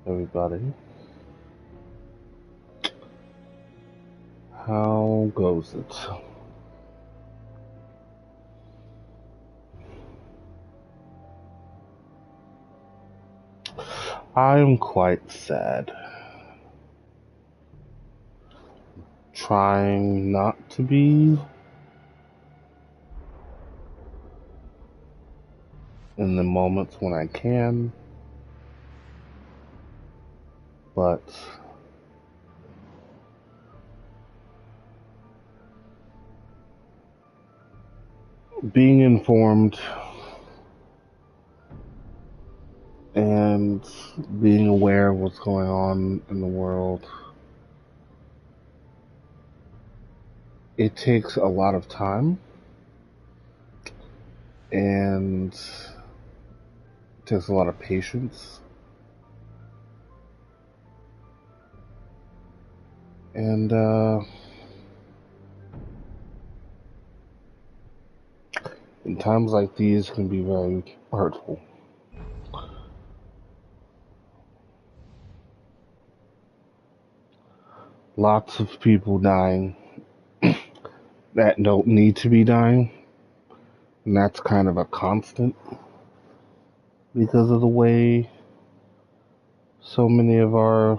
everybody. How goes it? I'm quite sad. Trying not to be in the moments when I can, but being informed and being aware of what's going on in the world, it takes a lot of time and it takes a lot of patience. And in times like these can be very hurtful. Lots of people dying that don't need to be dying, and that's kind of a constant because of the way so many of our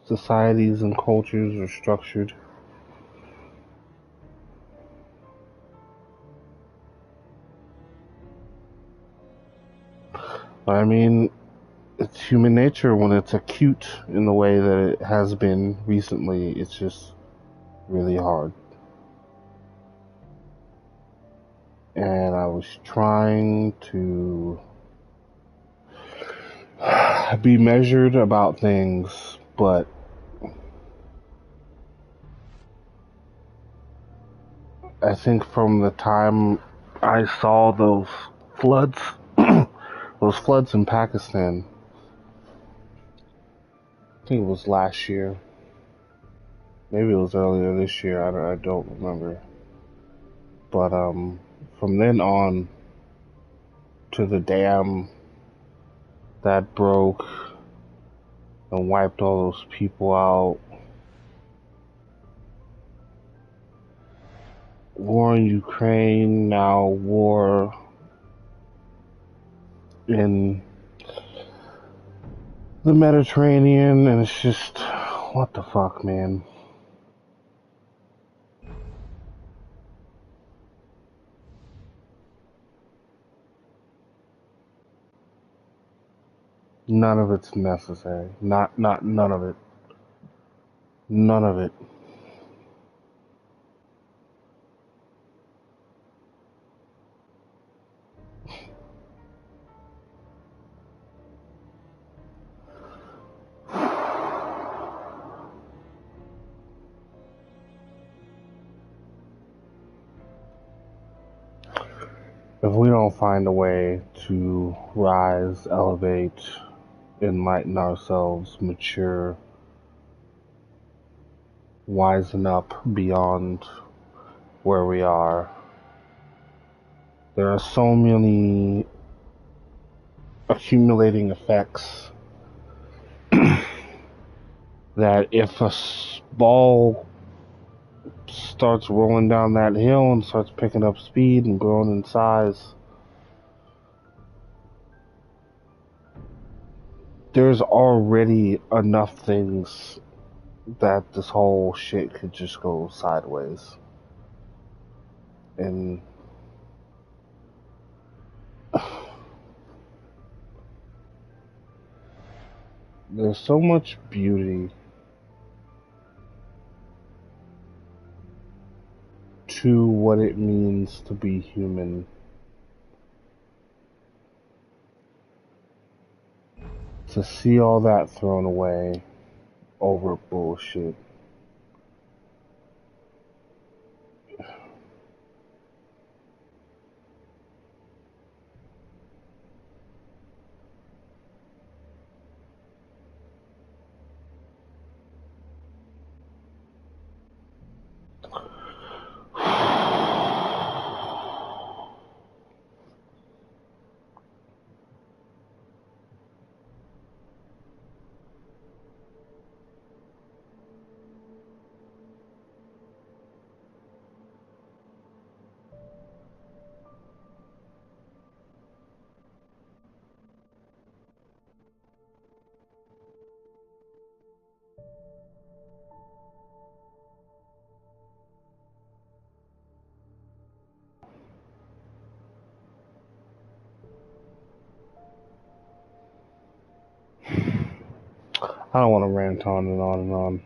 societies and cultures are structured. I mean, it's human nature when it's acute in the way that it has been recently. It's just really hard. And I was trying to be measured about things, but I think from the time I saw floods, those floods in Pakistan, I think it was last year, maybe it was earlier this year, I don't remember. But from then on to the dam that broke and wiped all those people out, war in Ukraine, now war in the Mediterranean, and it's just, what the fuck, man. None of it's necessary. None of it. None of it. If we don't find a way to rise, elevate, enlighten ourselves, mature, wisen up beyond where we are, there are so many accumulating effects that if a ball starts rolling down that hill and starts picking up speed and growing in size, there's already enough things that this whole shit could just go sideways. And there's so much beauty to what it means to be human. To see all that thrown away over bullshit. I don't want to rant on and on and on.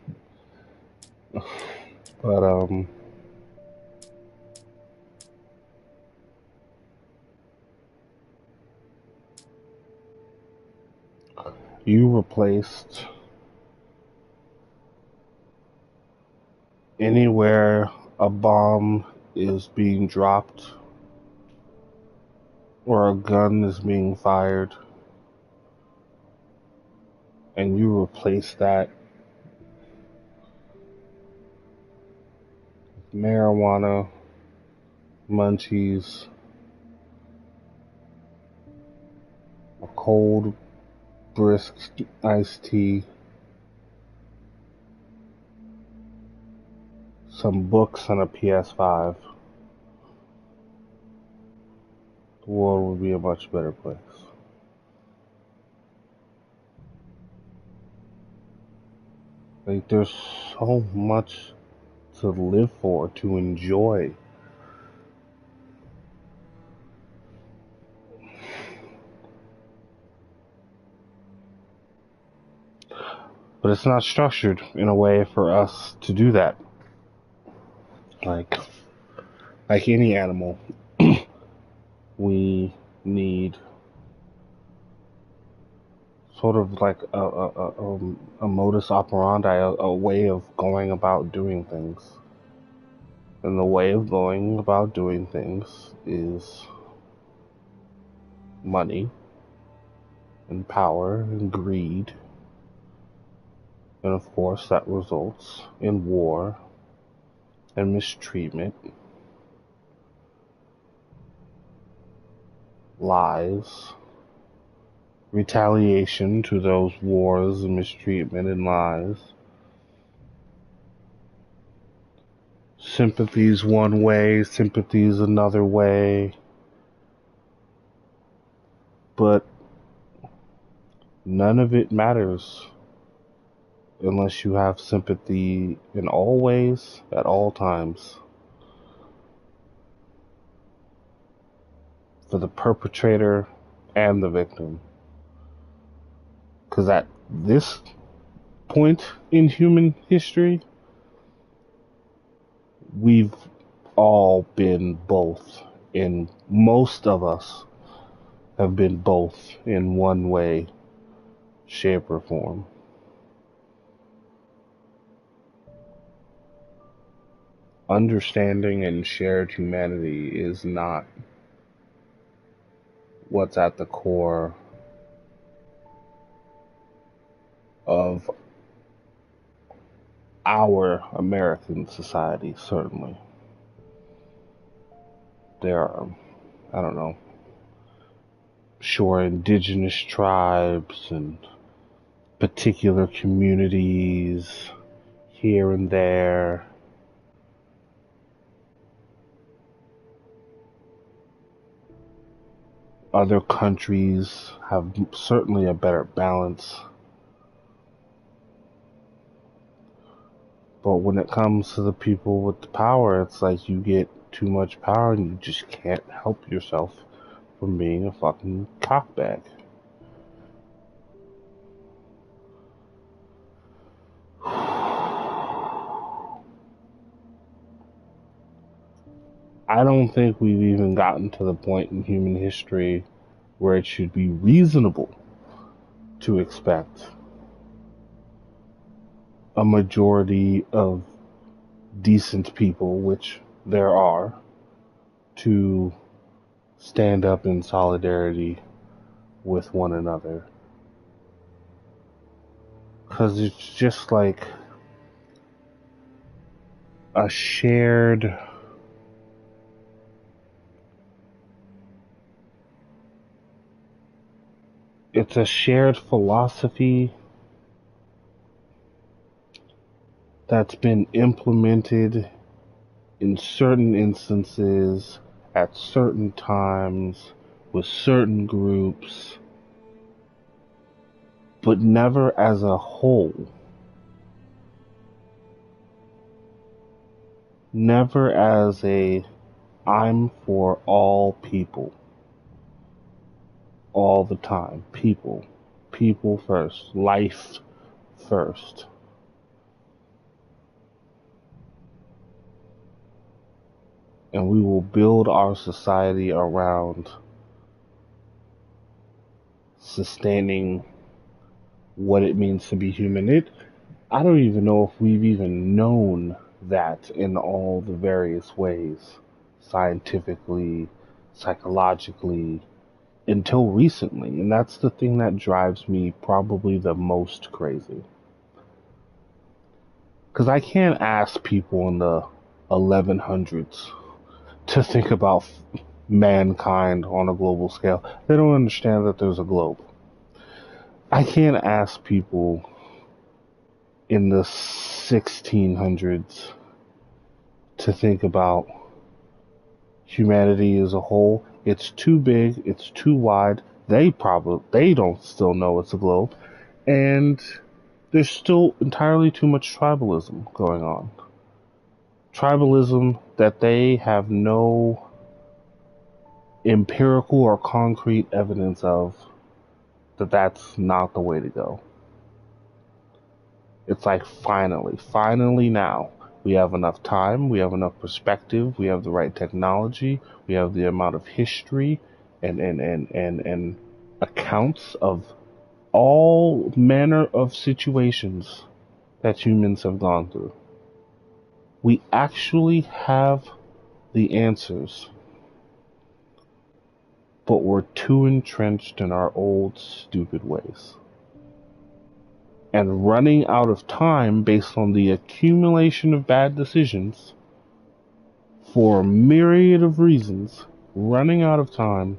But you replaced anywhere a bomb is being dropped or a gun is being fired, and you replace that with marijuana, munchies, a cold, brisk iced tea, some books, and a PS5. The world would be a much better place. Like, there's so much to live for, to enjoy. But it's not structured in a way for us to do that. Like any animal, we need sort of like a modus operandi, a way of going about doing things. And the way of going about doing things is money and power and greed. And of course, that results in war and mistreatment, lies, retaliation to those wars and mistreatment and lies, sympathies one way, sympathies another way, but none of it matters unless you have sympathy in all ways, at all times, for the perpetrator and the victim. Because at this point in human history, we've all been both, and most of us have been both in one way, shape, or form. Understanding and shared humanity is not what's at the core of our American society, certainly. There are, I don't know, sure, indigenous tribes and particular communities here and there. Other countries have certainly a better balance. But when it comes to the people with the power, it's like you get too much power and you just can't help yourself from being a fucking cockbag. I don't think we've even gotten to the point in human history where it should be reasonable to expect a majority of decent people, which there are, to stand up in solidarity with one another. Because it's just like a shared it's a shared philosophy that's been implemented in certain instances at certain times with certain groups, but never as a whole. Never as a I'm for all people. All the time. People. People first. Life first. And we will build our society around sustaining what it means to be human. I don't even know if we've even known that in all the various ways, scientifically, psychologically, until recently. And that's the thing that drives me probably the most crazy. Because I can't ask people in the 1100s to think about mankind on a global scale. They don't understand that there's a globe. I can't ask people in the 1600s to think about humanity as a whole. It's too big, it's too wide. They don't still know it's a globe, and there's still entirely too much tribalism going on. Tribalism that they have no empirical or concrete evidence of that that's not the way to go. It's like finally now, we have enough time, we have enough perspective, we have the right technology, we have the amount of history and accounts of all manner of situations that humans have gone through. We actually have the answers, but we're too entrenched in our old stupid ways. And running out of time based on the accumulation of bad decisions for a myriad of reasons, running out of time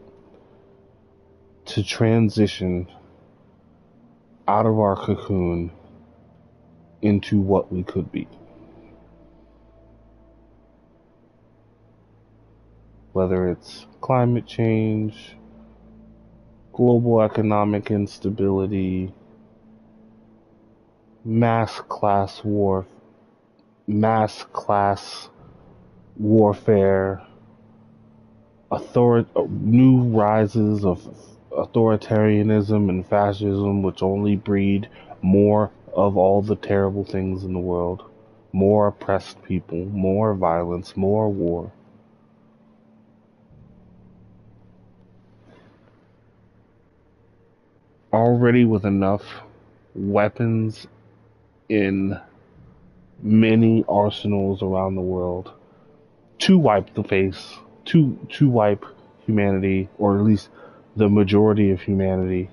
to transition out of our cocoon into what we could be. Whether it's climate change, global economic instability, mass class warfare, new rises of authoritarianism and fascism, which only breed more of all the terrible things in the world, more oppressed people, more violence, more war. Already with enough weapons in many arsenals around the world to wipe the face, to wipe humanity, or at least the majority of humanity,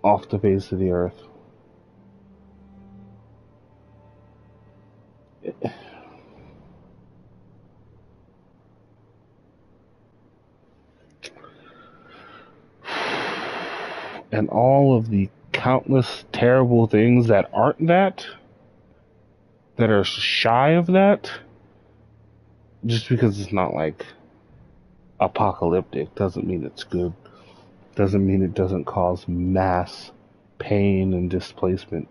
off the face of the earth. And all of the countless terrible things that aren't that are shy of that, just because it's not like apocalyptic doesn't mean it's good. Doesn't mean it doesn't cause mass pain and displacement.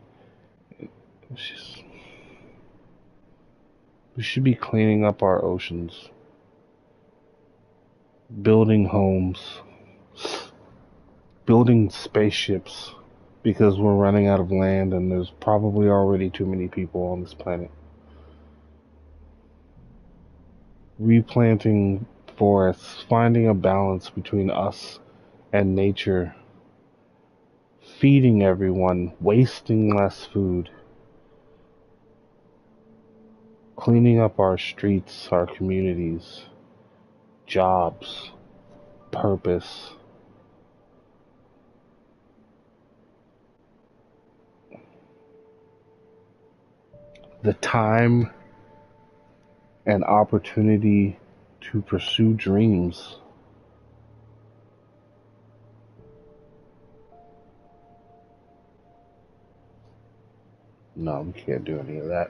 It's just, we should be cleaning up our oceans, building homes, building spaceships, because we're running out of land and there's probably already too many people on this planet. Replanting forests, finding a balance between us and nature, feeding everyone, wasting less food, cleaning up our streets, our communities, jobs, purpose. The time and opportunity to pursue dreams. No, we can't do any of that.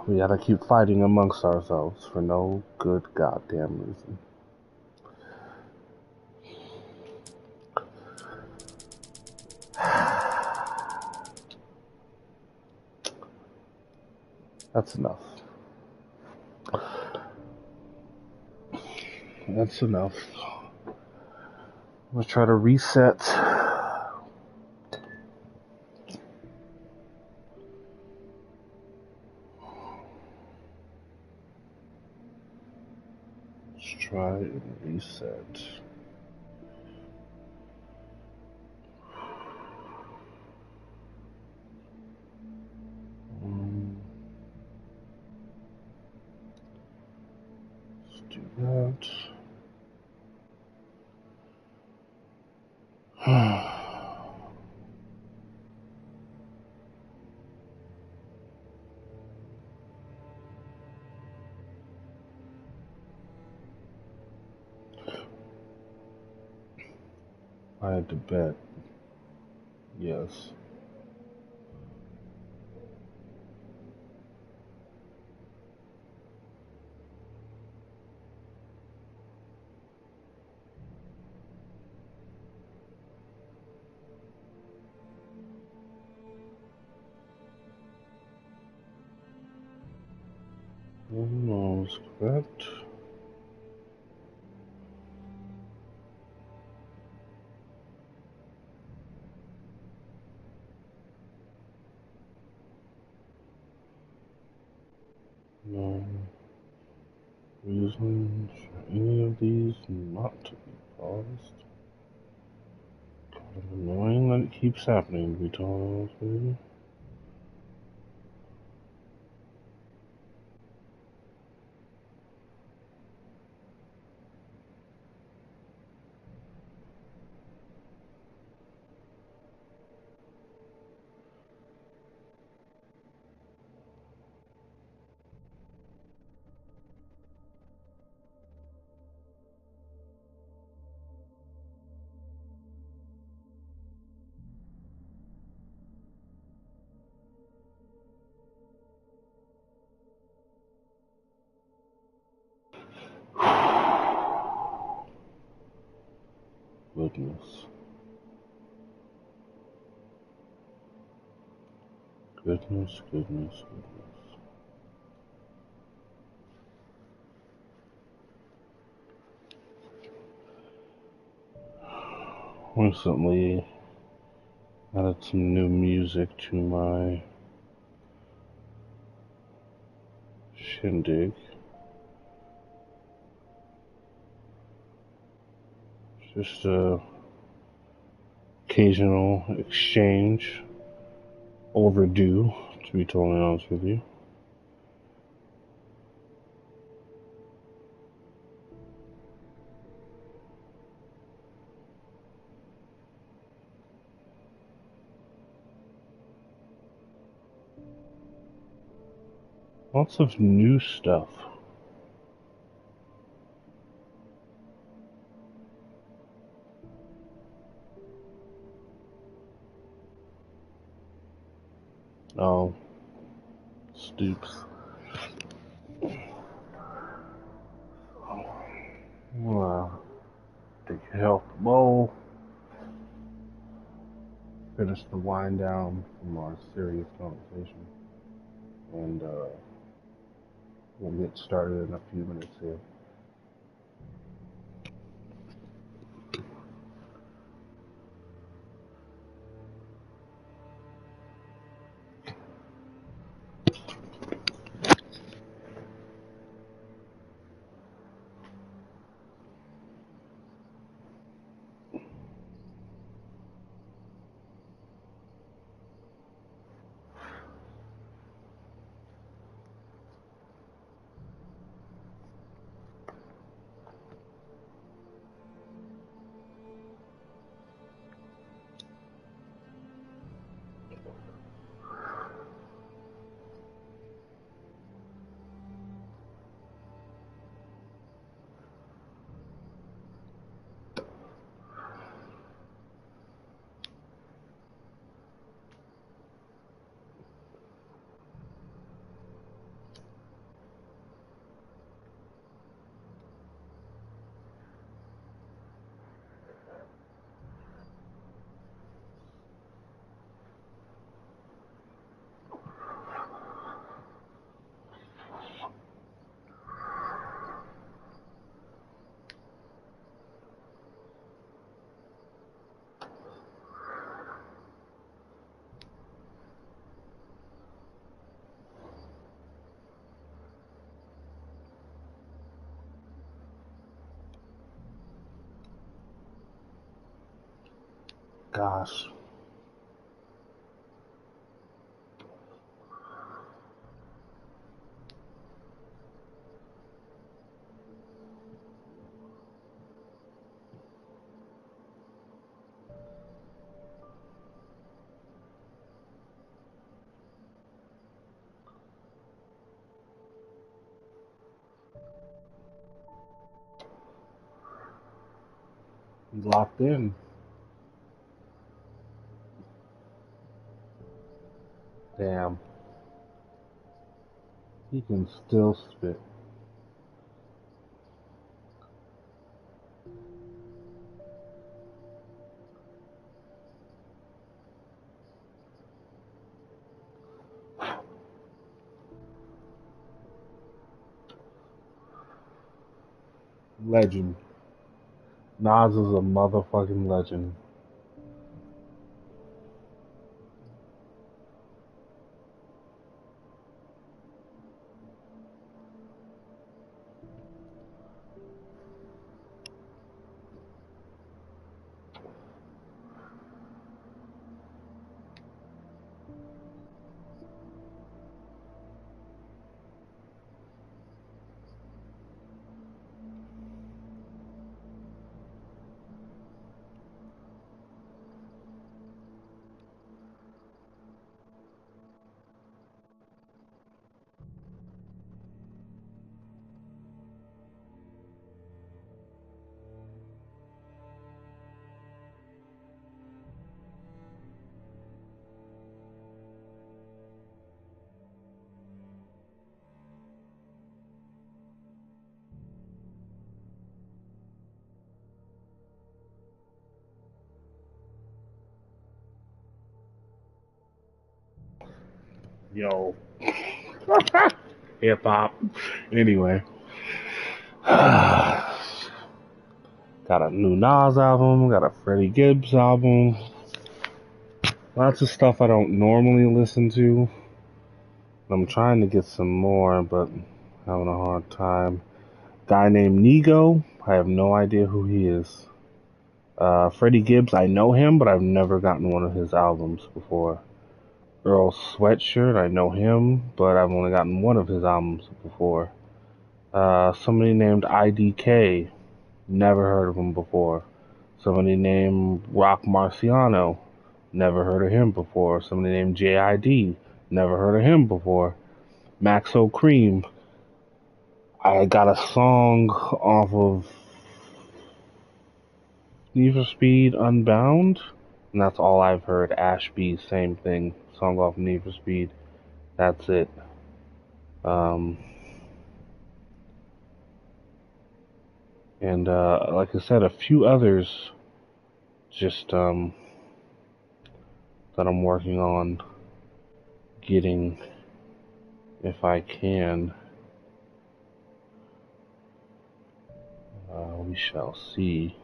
We gotta keep fighting amongst ourselves for no good goddamn reason. That's enough. That's enough. I'm gonna try to reset Reset. Let's do that. I had to bet. Yes. Almost correct. No reason for any of these not to be paused. Kind of annoying that it keeps happening, to be totally honest with you. Goodness. Goodness, goodness, goodness. Recently added some new music to my shindig. Just a occasional exchange, overdue, to be totally honest with you. Lots of new stuff. Oh, Stoops. Well, take a health bowl. Finish the wind down from our serious conversation. And we'll get started in a few minutes here. gosh. He's locked in. Damn. He can still spit. Legend. Nas is a motherfucking legend. Yo. Hip hop. Anyway. Got a new Nas album, got a Freddie Gibbs album. Lots of stuff I don't normally listen to. I'm trying to get some more, but having a hard time. Guy named Nego, I have no idea who he is. Freddie Gibbs, I know him, but I've never gotten one of his albums before. Earl Sweatshirt, I know him, but I've only gotten one of his albums before. Somebody named IDK, never heard of him before. Somebody named Rock Marciano, never heard of him before. Somebody named JID, never heard of him before. Maxo Cream, I got a song off of Need for Speed Unbound, and that's all I've heard. Ashby, same thing. Song off Need for Speed. That's it. And like I said, a few others just that I'm working on getting if I can. We shall see.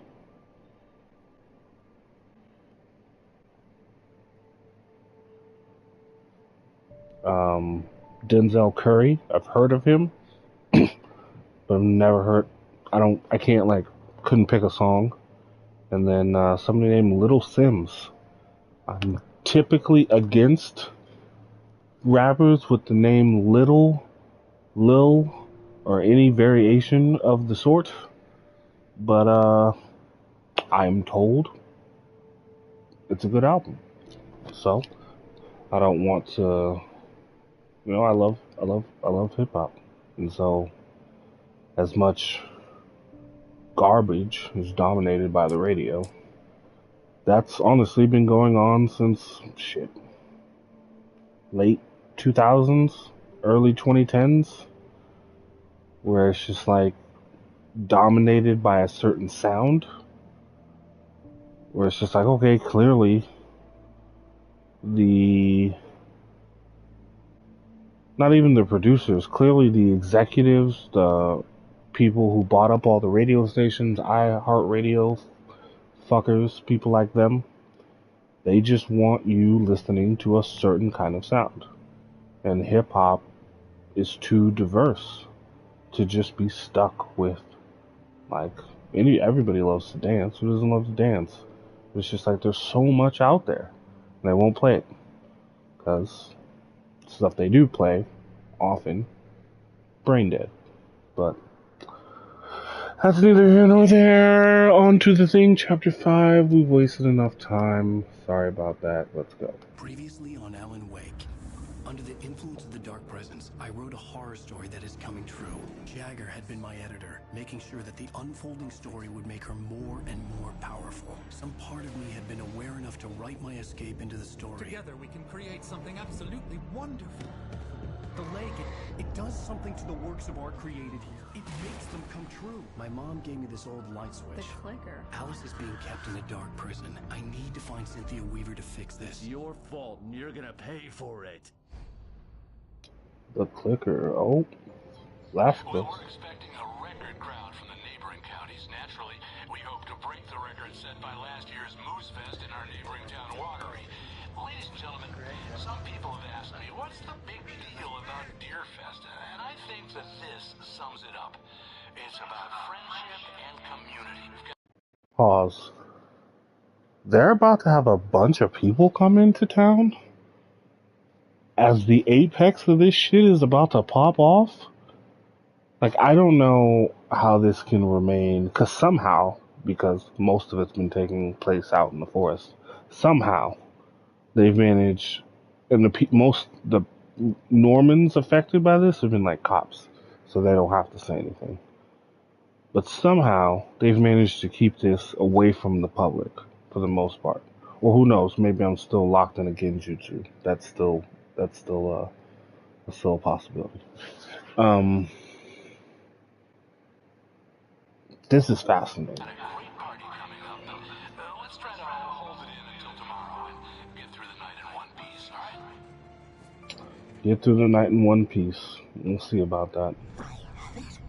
Denzel Curry, I've heard of him, but I've never heard. I can't like, couldn't pick a song. And then somebody named Little Sims. I'm typically against rappers with the name Little, Lil, or any variation of the sort, but I'm told it's a good album. So I don't want to, I love hip hop, and so as much garbage is dominated by the radio. That's honestly been going on since late 2000s, early 2010s, where it's just like dominated by a certain sound, where it's just like, okay, clearly not even the producers, clearly the executives, the people who bought up all the radio stations, iHeartRadio, fuckers, people like them, they just want you listening to a certain kind of sound. And hip hop is too diverse to just be stuck with, like, everybody loves to dance. Who doesn't love to dance? It's just like there's so much out there. And they won't play it. Because stuff they do play, often, brain dead. But that's neither here nor there. On to the thing, chapter 5. We've wasted enough time. Sorry about that. Let's go. Previously on Alan Wake. Under the influence of the dark presence, I wrote a horror story that is coming true. Jagger had been my editor, making sure that the unfolding story would make her more and more powerful. Some part of me had been aware enough to write my escape into the story. Together we can create something absolutely wonderful. The lake, It does something to the works of art created here. It makes them come true. My mom gave me this old light switch. The clicker. Alice is being kept in a dark prison. I need to find Cynthia Weaver to fix this. It's your fault, and you're gonna pay for it. The clicker. Oh, last Well, bit. we're expecting a record crowd from the neighboring counties. Naturally, we hope to break the record set by last year's Moose Fest in our neighboring town, Watery. Ladies and gentlemen, some people have asked me, what's the big deal about Deer Fest? And I think that this sums it up. It's about friendship and community. Pause. They're about to have a bunch of people come into town? As the apex of this shit is about to pop off? Like, I don't know how this can remain, because most of it's been taking place out in the forest, somehow they've managed, and the Normans affected by this have been like cops, so they don't have to say anything. But somehow they've managed to keep this away from the public for the most part. Or who knows, maybe I'm still locked in a genjutsu. That's still a possibility. This is fascinating. Got a great party coming up. Let's try to hold it in until tomorrow and get through the night in one piece, all right? Get through the night in one piece. We'll see about that. I have it.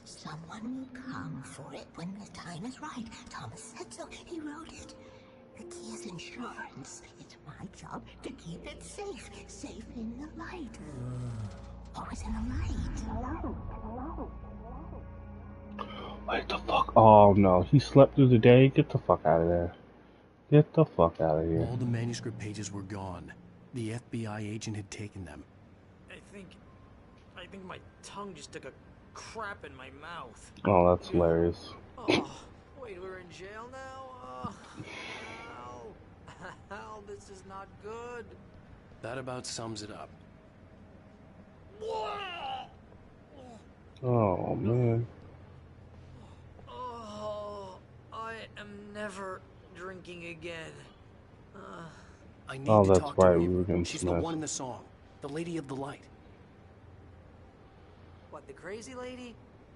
Someone will come for it when the time is right. Thomas said so. He wrote it. The key is insurance. It's my job to keep it safe. Safe in the light. Always in the light. Wait, the fuck? Oh no, he slept through the day? Get the fuck out of there. Get the fuck out of here. All the manuscript pages were gone. The FBI agent had taken them. I think my tongue just took a crap in my mouth. Oh, that's hilarious. Oh, wait, we're in jail now? Ow, this is not good. That about sums it up. Oh man. Oh, I am never drinking again. I need Oh, to that's talk right, to we Weaver. were getting She's the smashed. one in the song. The Lady of the Light. What, the crazy lady?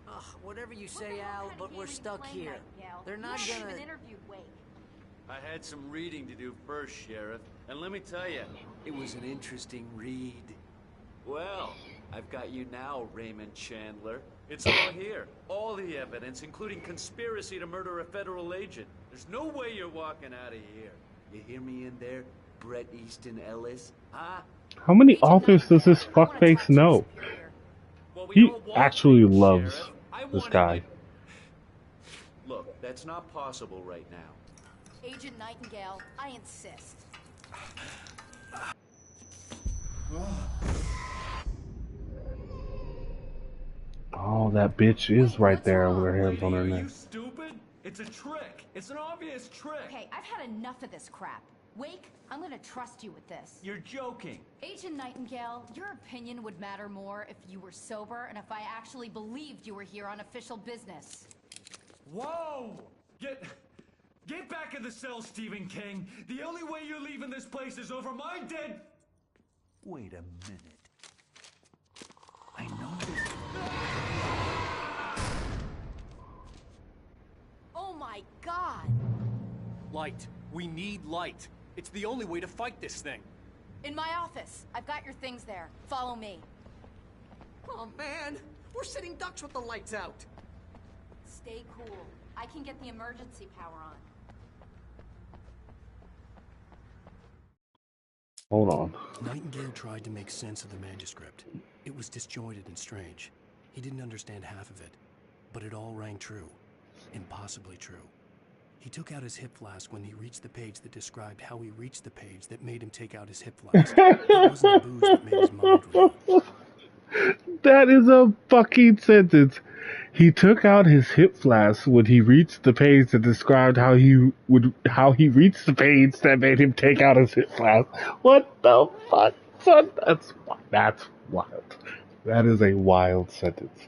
Ugh, whatever you say, Al, but we're stuck here. They're not gonna... I had some reading to do first, Sheriff, and let me tell you, it was an interesting read. Well, I've got you now, Raymond Chandler. It's all here. All the evidence, including conspiracy to murder a federal agent. There's no way you're walking out of here. You hear me in there, Bret Easton Ellis? Huh? How many authors does this fuckface know? Well, we He all want actually things, loves Sheriff. I this wanted guy. you- Look, that's not possible right now. Agent Nightingale, I insist. Oh, that bitch is right there with her hands on her Are neck. you stupid? It's a trick. It's an obvious trick. Okay, I've had enough of this crap. Wake, I'm gonna trust you with this. You're joking. Agent Nightingale, your opinion would matter more if you were sober and if I actually believed you were here on official business. Whoa! Get back in the cell, Stephen King. The only way you're leaving this place is over my dead... Wait a minute. I know this... Oh my god! Light. We need light. It's the only way to fight this thing. In my office. I've got your things there. Follow me. Oh man, we're sitting ducks with the lights out. Stay cool. I can get the emergency power on. Hold on. Nightingale tried to make sense of the manuscript. It was disjointed and strange. He didn't understand half of it, but it all rang true. Impossibly true. He took out his hip flask when he reached the page that described how he reached the page that made him take out his hip flask. It wasn't the booze that made his mind run. That is a fucking sentence. He took out his hip flask when he reached the page that described how he reached the page that made him take out his hip flask. What the fuck, son? That's wild. That is a wild sentence.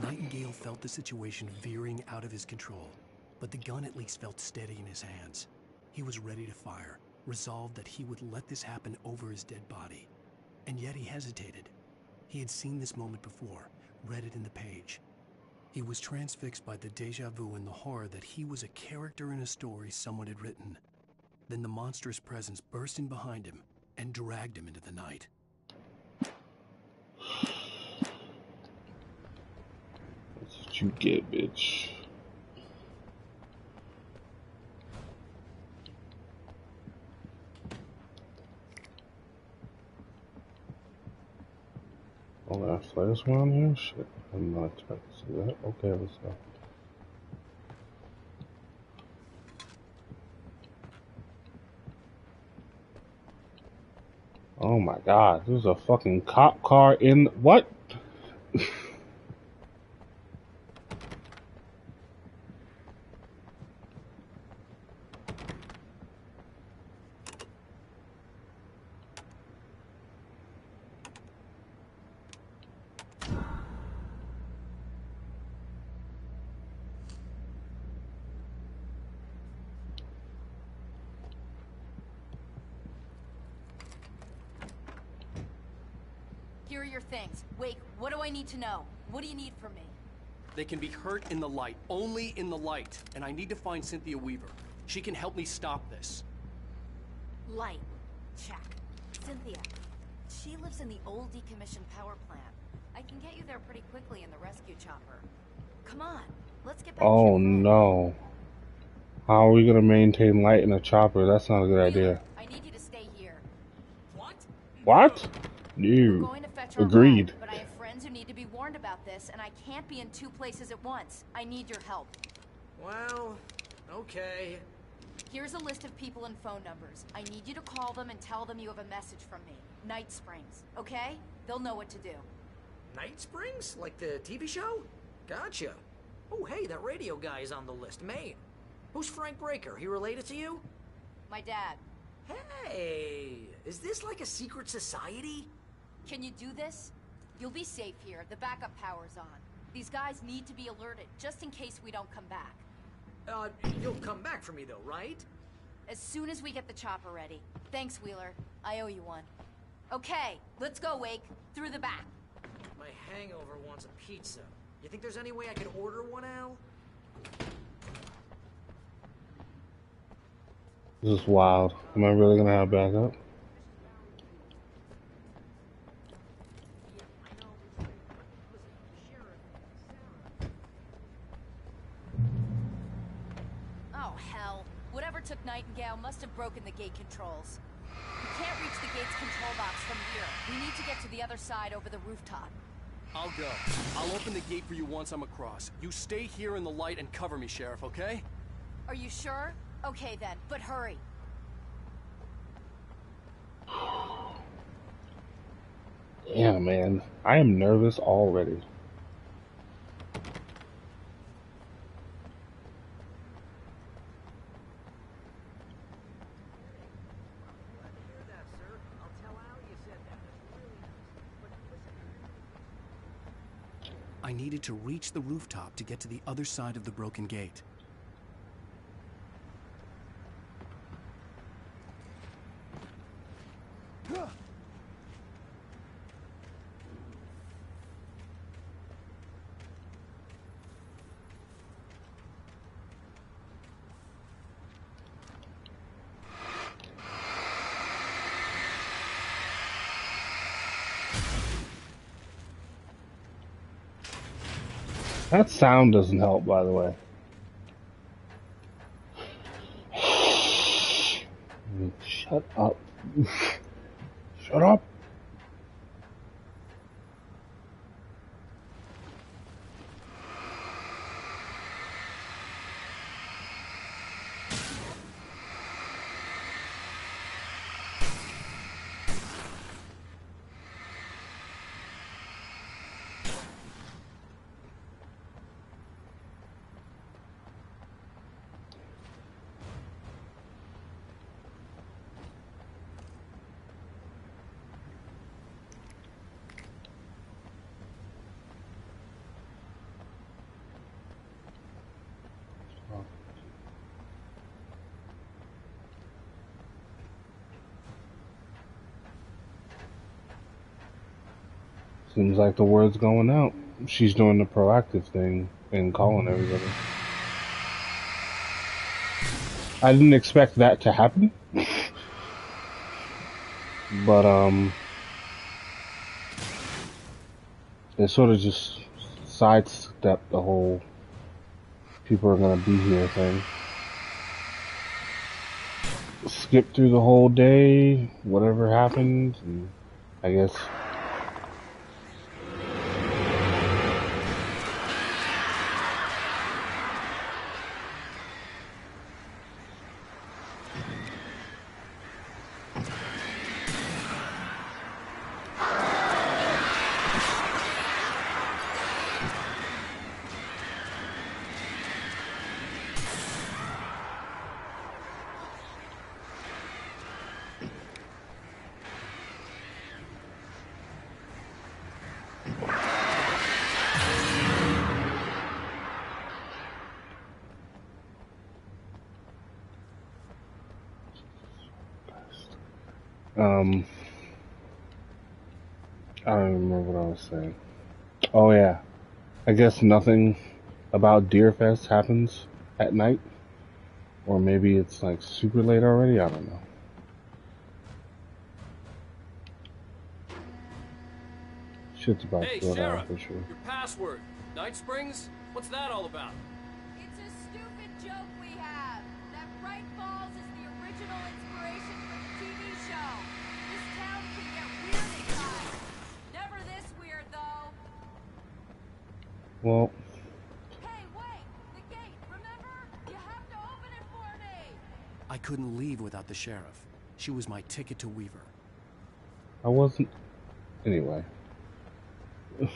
Nightingale felt the situation veering out of his control, but the gun at least felt steady in his hands. He was ready to fire, resolved that he would let this happen over his dead body. And yet he hesitated. He had seen this moment before, read it in the page. He was transfixed by the déjà vu and the horror that he was a character in a story someone had written. Then the monstrous presence burst in behind him and dragged him into the night. That's what you get, bitch. Oh, that flares around here? Shit. I'm not expecting to see that. Okay, let's go. Oh my god, there's a fucking cop car in. What? Here are your things. Wake, what do I need to know? What do you need from me? They can be hurt in the light, only in the light. And I need to find Cynthia Weaver. She can help me stop this. Light. Check. Cynthia. She lives in the old decommissioned power plant. I can get you there pretty quickly in the rescue chopper. Come on, let's get back to Oh your room. no. How are we gonna maintain light in a chopper? That's not a good idea. I need you to stay here. What? What? We're No. going to fetch our Agreed. ride, but I have friends who need to be warned about this, and I can't be in two places at once. I need your help. Well, okay. Here's a list of people and phone numbers. I need you to call them and tell them you have a message from me. Night Springs, okay? They'll know what to do. Night Springs? Like the TV show? Gotcha. Oh, hey, that radio guy is on the list. Maine. Who's Frank Breaker? He related to you? My dad. Hey, is this like a secret society? Can you do this? You'll be safe here. The backup power's on. These guys need to be alerted, just in case we don't come back. You'll come back for me though, right? As soon as we get the chopper ready. Thanks, Wheeler. I owe you one. Okay, let's go, Wake. Through the back. My hangover wants a pizza. You think there's any way I could order one, Al? This is wild. Am I really gonna have backup? Oh, hell. Whatever took Nightingale must have broken the gate controls. We can't reach the gate's control box from here. We need to get to the other side over the rooftop. I'll go. I'll open the gate for you once I'm across. You stay here in the light and cover me, Sheriff, okay? Are you sure? Okay then, but hurry. Yeah, man. I am nervous already. I needed to reach the rooftop to get to the other side of the broken gate. That sound doesn't help, by the way. Shut up. Shut up. Seems like the word's going out. She's doing the proactive thing and calling everybody. I didn't expect that to happen. But, it sort of just sidestepped the whole people are gonna be here thing. Skip through the whole day, whatever happens, and I guess. I don't even remember what I was saying. Oh yeah, I guess nothing about Deerfest happens at night, or maybe it's like super late already. I don't know. Shit's about to go down for sure. Your password. Night Springs? What's that all about? It's a stupid joke we have. That Bright Falls is the original inspiration for the TV show. This town can get weird at times. Never this weird, though. Well. Hey, wait! The gate, remember? You have to open it for me! I couldn't leave without the sheriff. She was my ticket to Weaver. I wasn't. Anyway. You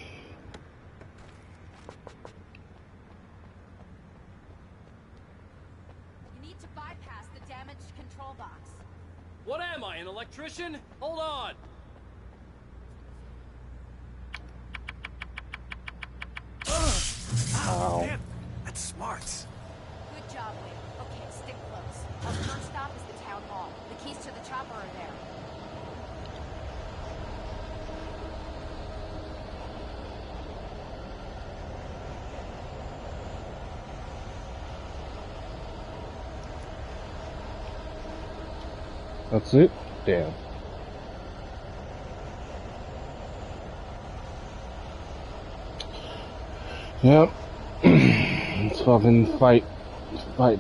need to bypass the damaged control box. What am I, an electrician? Hold on! Wow. Damn, that's smart. Good job, Wade. Okay, stick close. Our first stop is the town hall. The keys to the chopper are there. That's it? Damn. Yep. It's fucking fight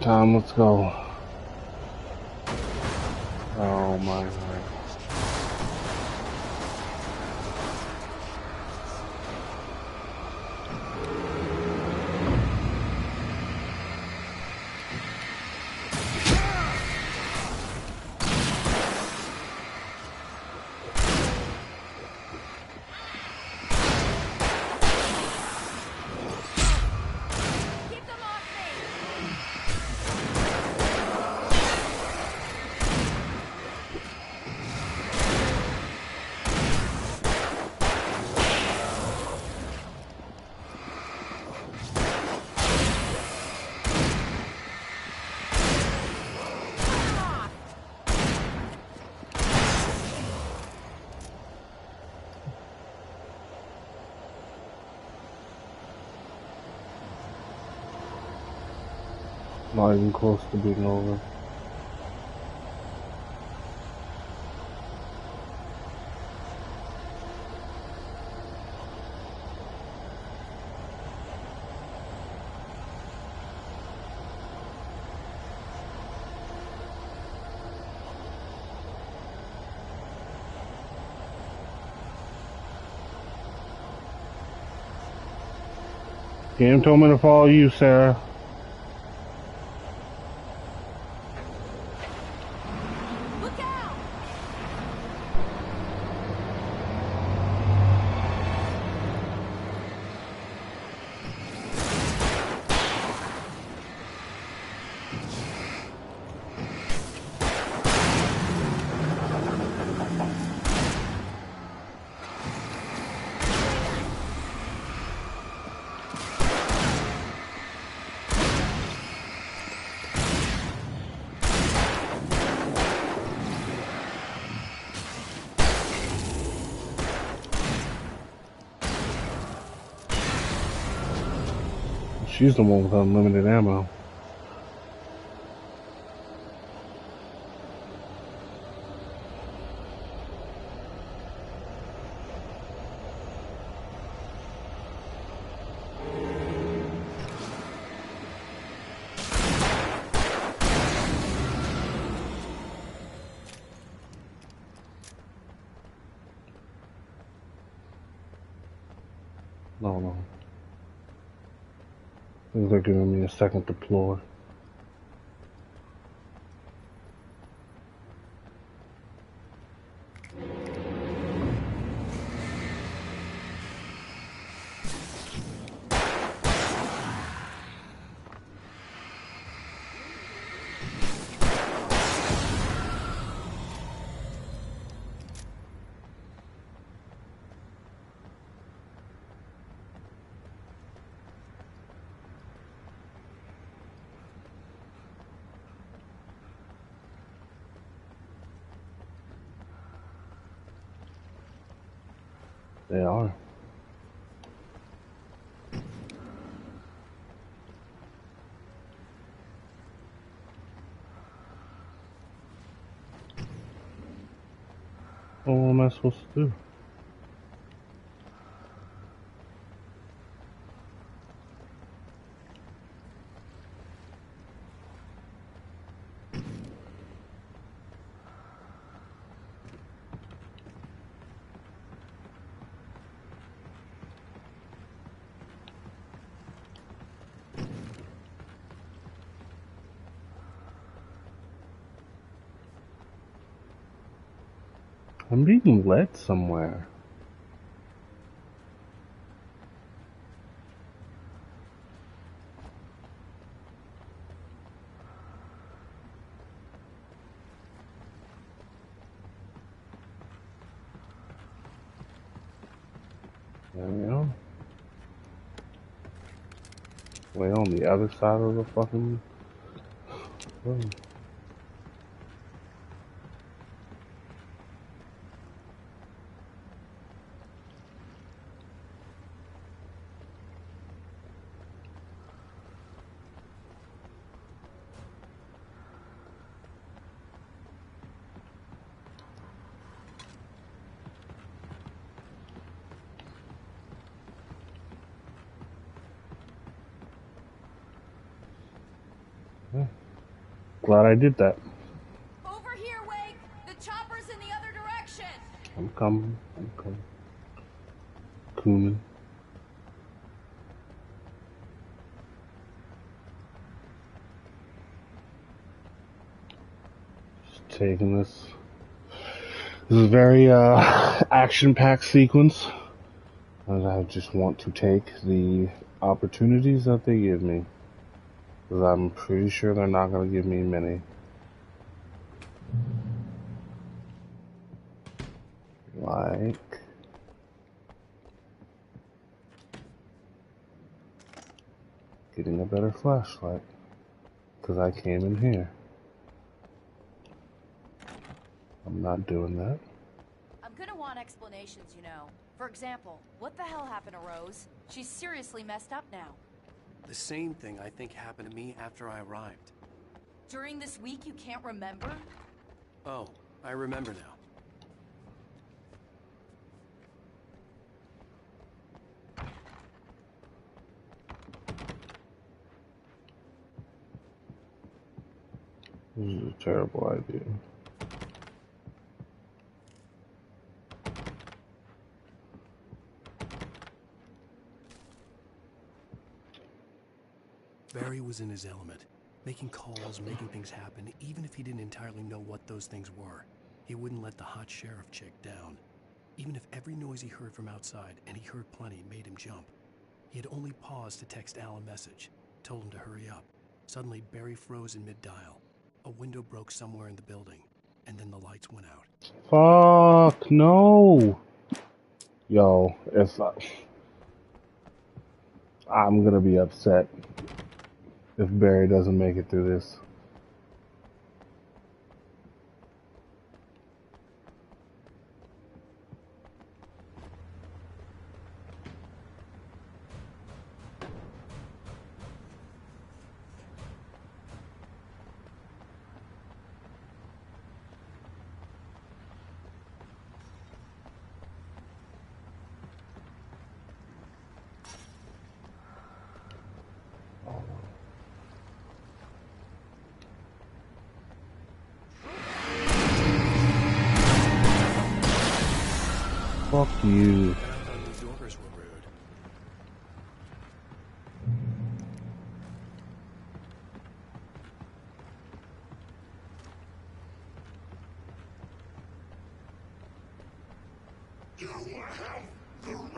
time. Let's go. Oh my god. Keep them off me! Not even close to being over. Game told me to follow you, Sarah. Look out! She's the one with unlimited ammo. No. I think they're giving me a second deploy. They are. What am I supposed to do? I'm being led somewhere. There we go. Way on the other side of the fucking road. Glad I did that. Over here, Wake! The chopper's in the other direction! I'm coming. Cooming. Just taking this. This is a very action-packed sequence. And I just want to take the opportunities that they give me. Because I'm pretty sure they're not going to give me many. Like... getting a better flashlight. Because I came in here. I'm not doing that. I'm gonna want explanations, you know. For example, what the hell happened to Rose? She's seriously messed up now. The same thing I think happened to me after I arrived. During this week, you can't remember? Oh, I remember now. This is a terrible idea. Barry was in his element, making calls, making things happen, even if he didn't entirely know what those things were. He wouldn't let the hot sheriff chick down. Even if every noise he heard from outside, and he heard plenty, made him jump. He had only paused to text Al a message, told him to hurry up. Suddenly, Barry froze in mid-dial. A window broke somewhere in the building, and then the lights went out. Fuck, no! Yo, if I'm gonna be upset if Barry doesn't make it through this. Fuck you. The doors were rude. You have the right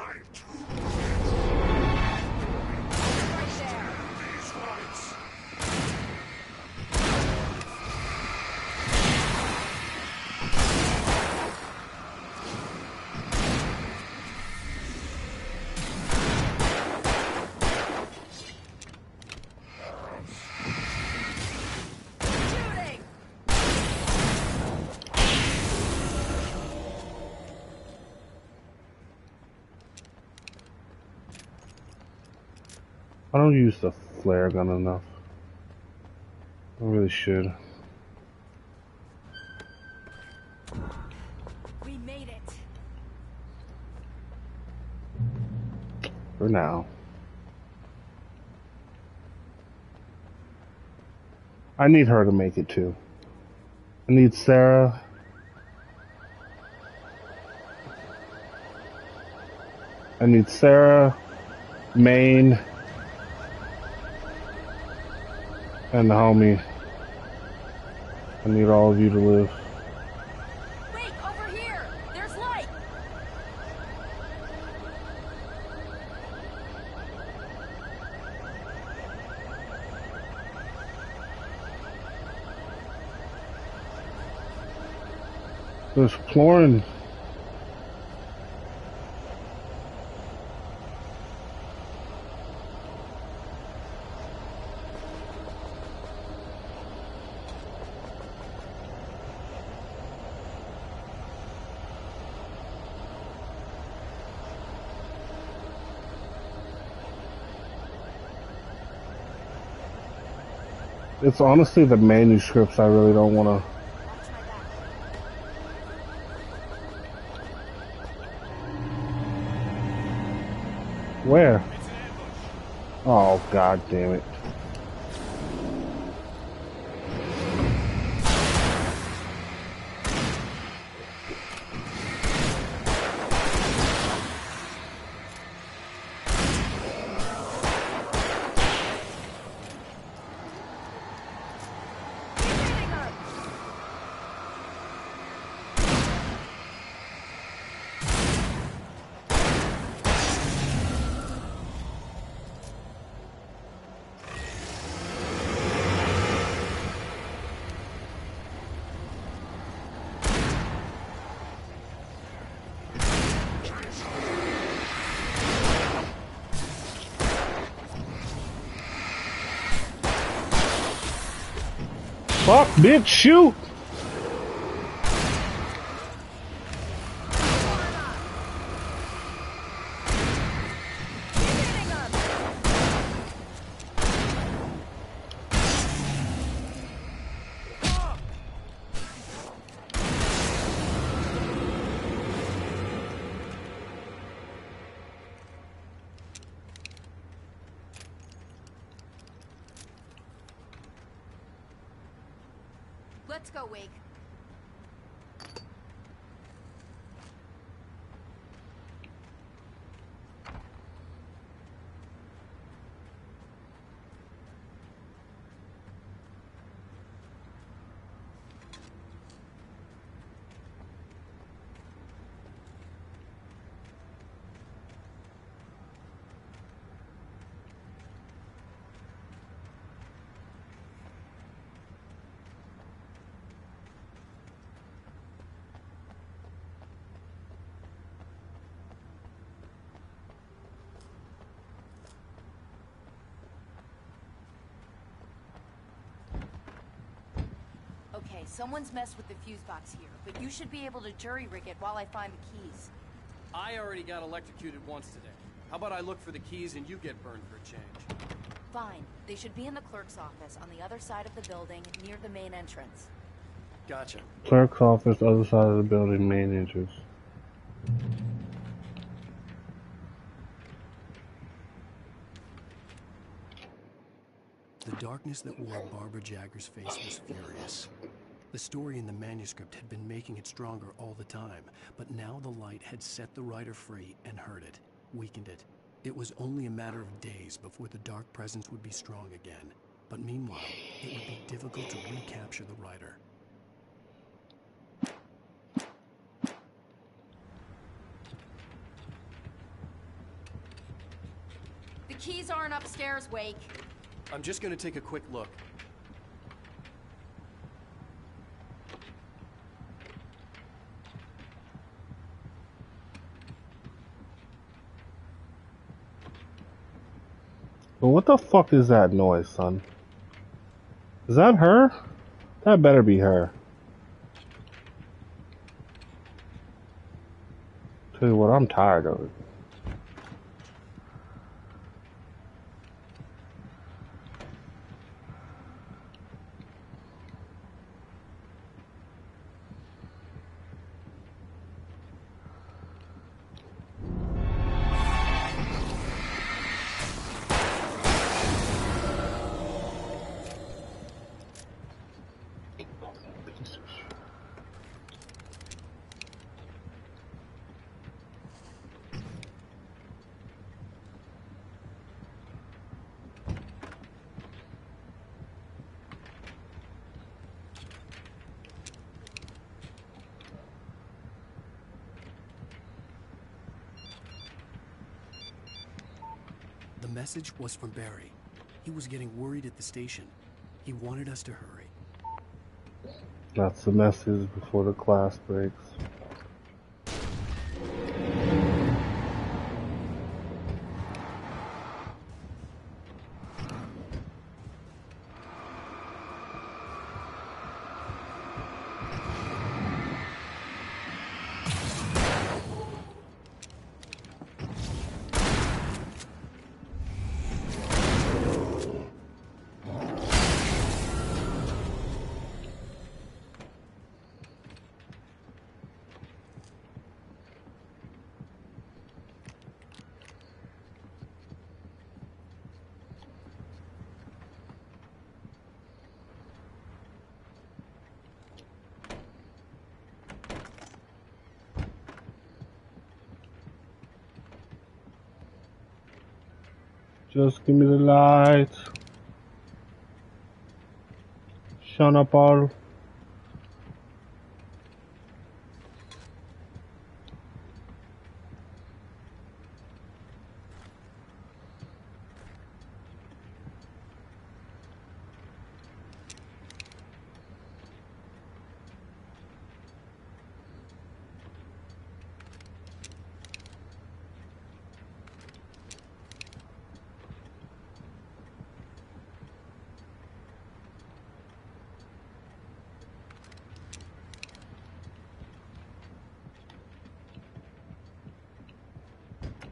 Right there. these rights. Shooting! I don't use the flare gun enough. I really should. We made it. For now. I need her to make it too. I need Sarah. I need Sarah, Maine, and the homie. I need all of you to live. Wait, over here! There's light! There's chlorine. It's honestly the manuscripts I really don't want to. Watch my back. Where? Oh, god damn it. Hitting her! Fuck, bitch, shoot! Hitting her! Let's go, Wake. Okay, someone's messed with the fuse box here, but you should be able to jury-rig it while I find the keys. I already got electrocuted once today. How about I look for the keys and you get burned for a change? Fine. They should be in the clerk's office on the other side of the building, near the main entrance. Gotcha. Clerk's office, other side of the building, main entrance. The darkness that wore Barbara Jagger's face was furious. The story in the manuscript had been making it stronger all the time, but now the light had set the writer free and hurt it, weakened it. It was only a matter of days before the dark presence would be strong again. But meanwhile, it would be difficult to recapture the writer. The keys aren't upstairs, Wake. I'm just gonna take a quick look. But what the fuck is that noise, son? Is that her? That better be her. Tell you what, I'm tired of it. The message was from Barry. He was getting worried at the station. He wanted us to hurry. That's the message before the class breaks. Just give me the light. Shut up, all.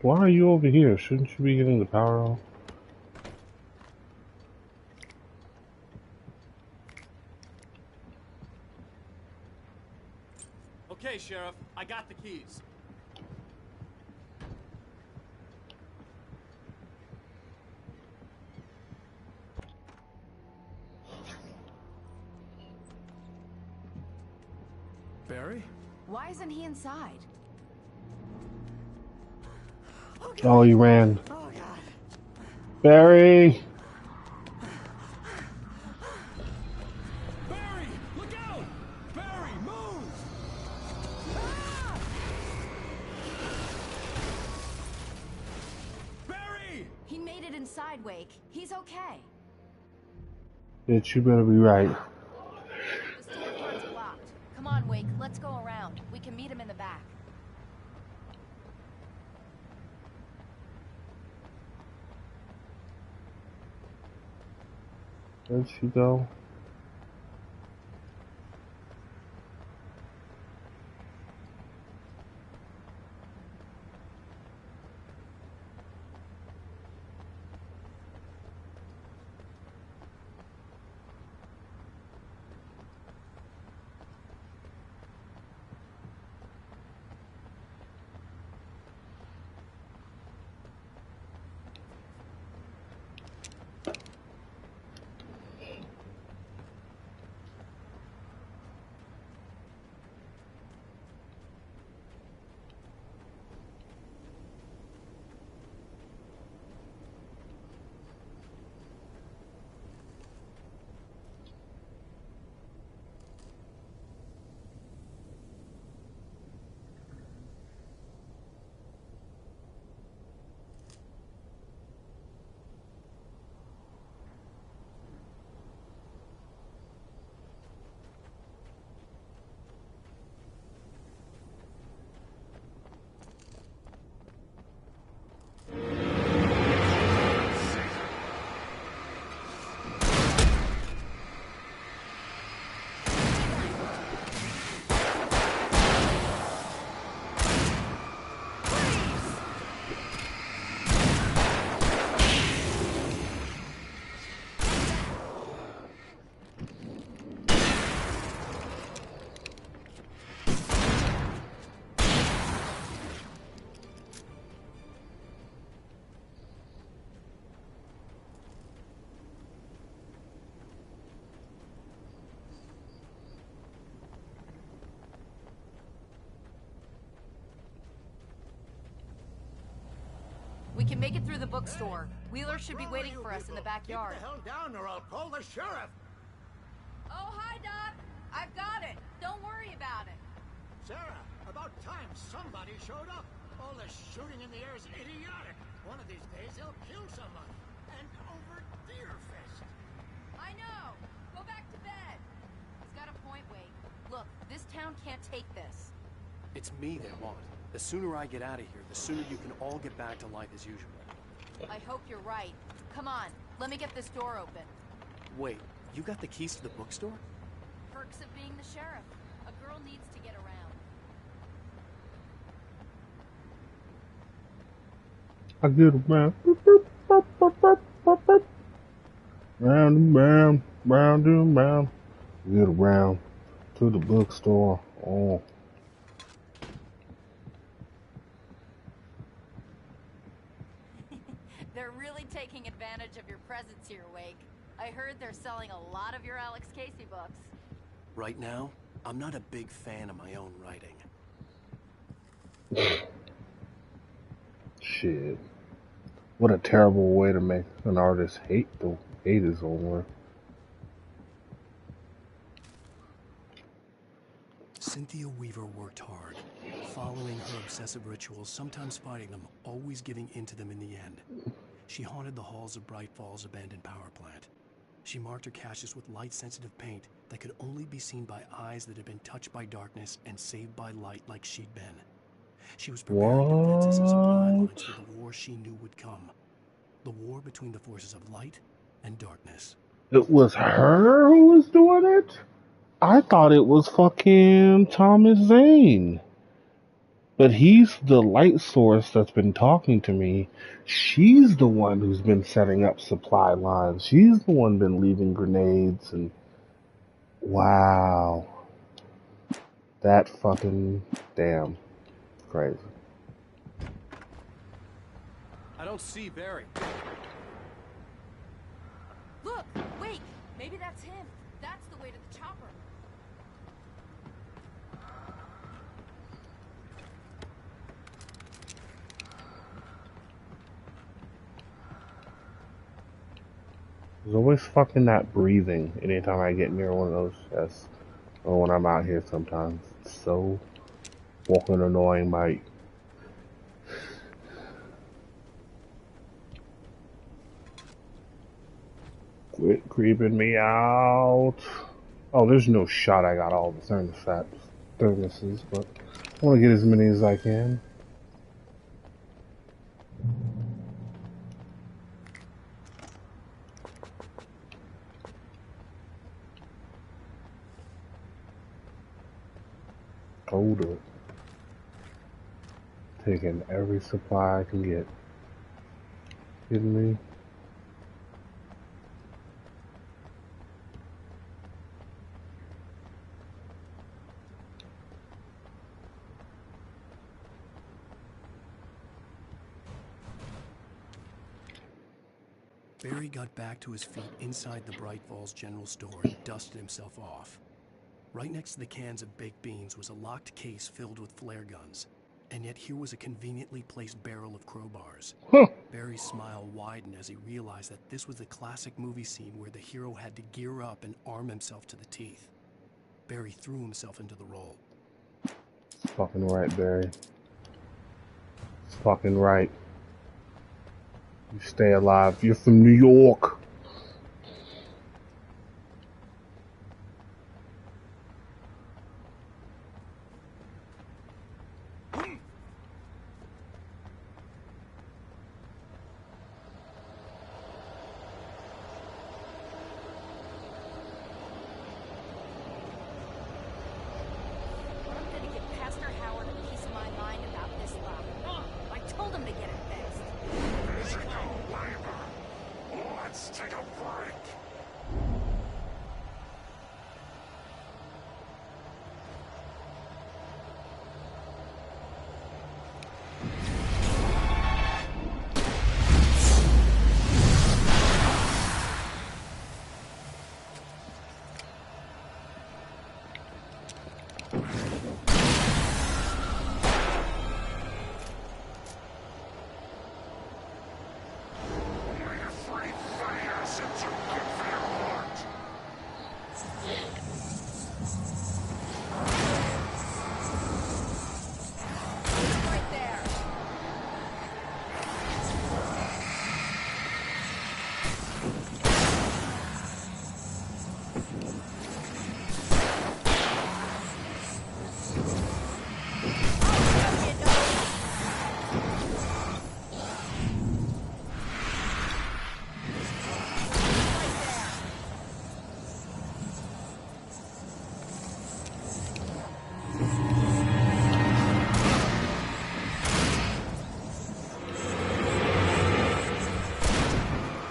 Why are you over here? Shouldn't you be getting the power off? Okay, Sheriff, I got the keys. Barry? Why isn't he inside? Oh, you ran. Oh, God. Barry! Barry, look out! Barry, move! Barry! He made it inside, Wake. He's okay. Bitch, you better be right. The storefront's blocked. Come on, Wake. Let's go around. We can meet him in the back. Where'd she go? can make it through the bookstore. Wheeler should be waiting for us in the backyard. Keep the hell down or I'll call the sheriff. Oh, hi, Doc. I've got it. Don't worry about it. Sarah, about time somebody showed up. All the shooting in the air is idiotic. One of these days he'll kill someone. And over Deer Fest. I know. Go back to bed. He's got a point, Wade. Look, this town can't take this. It's me they want. The sooner I get out of here, the sooner you can all get back to life as usual. I hope you're right. Come on, let me get this door open. Wait, you got the keys to the bookstore? Perks of being the sheriff. A girl needs to get around. I get around. Round and round, round and round. Get around to the bookstore. Oh. They're really taking advantage of your presence here, Wake. I heard they're selling a lot of your Alex Casey books. Right now, I'm not a big fan of my own writing. Shit. What a terrible way to make an artist hate his own work. Cynthia Weaver worked hard, following her obsessive rituals, sometimes fighting them, always giving in to them in the end. She haunted the halls of Bright Falls' abandoned power plant. She marked her caches with light-sensitive paint that could only be seen by eyes that had been touched by darkness and saved by light like she'd been. She was preparing defenses and supply lines for the war she knew would come. The war between the forces of light and darkness. It was her who was doing it? I thought it was fucking Thomas Zane. But he's the light source that's been talking to me. She's the one who's been setting up supply lines. She's the one been leaving grenades and... Wow. That fucking... Damn. Crazy. I don't see Barry. Look, Wake! Maybe that's him. That's the way to the chopper. There's always fucking that breathing anytime I get near one of those chests. Or when I'm out here sometimes. It's so fucking annoying, mate. Quit creeping me out. Oh, there's no shot I got all the thermoses, but I want to get as many as I can. Hold up. Taking every supply I can get. Kidding me? Barry got back to his feet inside the Bright Falls General Store and dusted himself off. Right next to the cans of baked beans was a locked case filled with flare guns, and yet here was a conveniently placed barrel of crowbars. Barry's smile widened as he realized that this was the classic movie scene where the hero had to gear up and arm himself to the teeth. Barry threw himself into the role. It's fucking right, Barry. It's fucking right. You stay alive. You're from New York.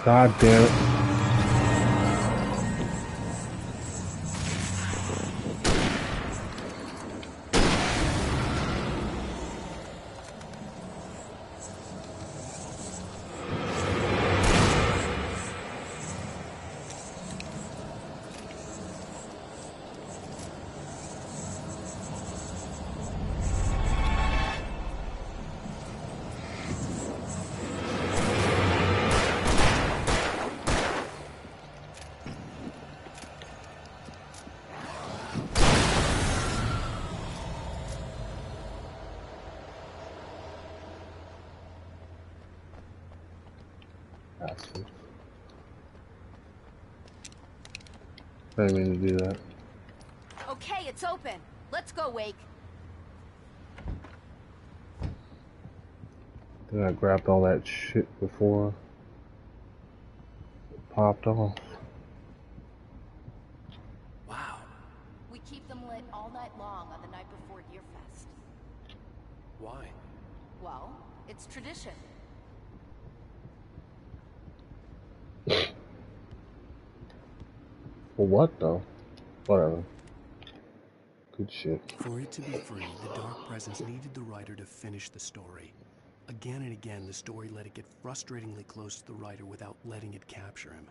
God damn it. Bastard. I didn't mean to do that. Okay, it's open. Let's go, Wake. Then I grabbed all that shit before it popped off. Wow. We keep them lit all night long on the night before Deerfest. Why? Well, it's tradition. For what though? Whatever. Good shit. For it to be free, the Dark Presence needed the writer to finish the story. Again and again, the story let it get frustratingly close to the writer without letting it capture him.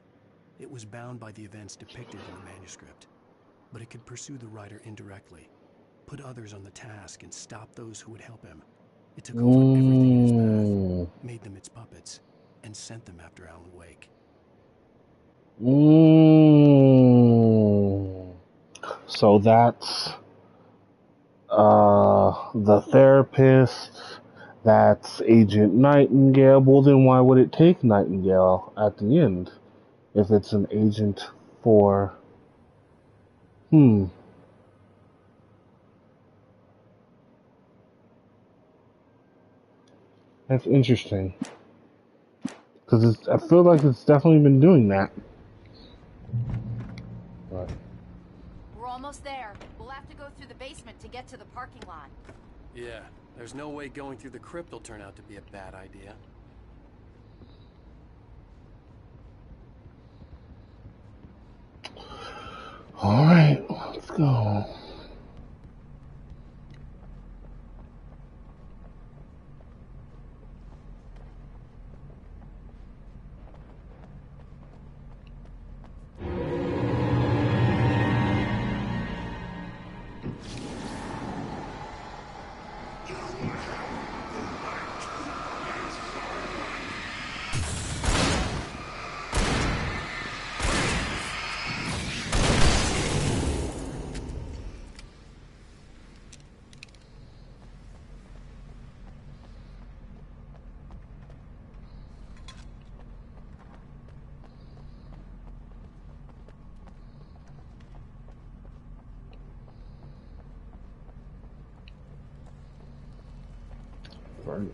It was bound by the events depicted in the manuscript, but it could pursue the writer indirectly, put others on the task, and stop those who would help him. It took over everything in its path, made them its puppets, and sent them after Alan Wake. So that's the therapist, that's Agent Nightingale. Well, then why would it take Nightingale at the end if it's an agent for... That's interesting. Because I feel like it's definitely been doing that. But We're almost there. We'll have to go through the basement to get to the parking lot. Yeah, there's no way going through the crypt will turn out to be a bad idea. alright, let's go. Furnace.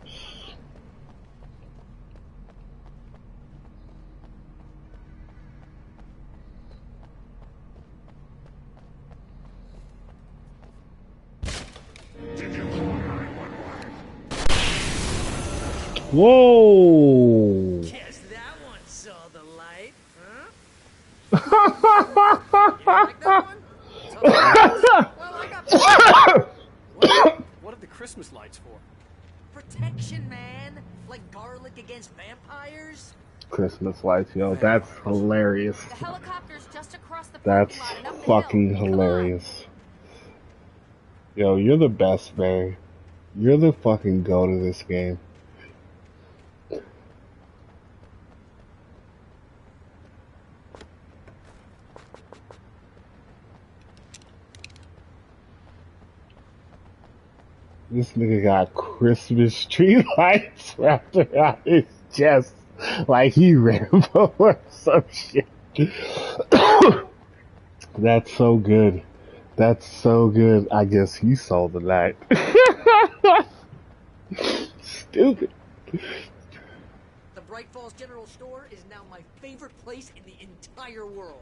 Whoa! Guess that one saw the light, huh? You like that one? Well, I got What are the Christmas lights for? protection, man. Like garlic against vampires. Christmas lights, yo, that's hilarious. The helicopter's just across the That's parking lot and up the fucking hill. hilarious. Yo, you're the best, man. You're the fucking goat of this game. This nigga got Christmas tree lights wrapped around his chest like he Rambo or some shit. That's so good. That's so good. I guess he saw the light. Stupid. The Bright Falls General Store is now my favorite place in the entire world.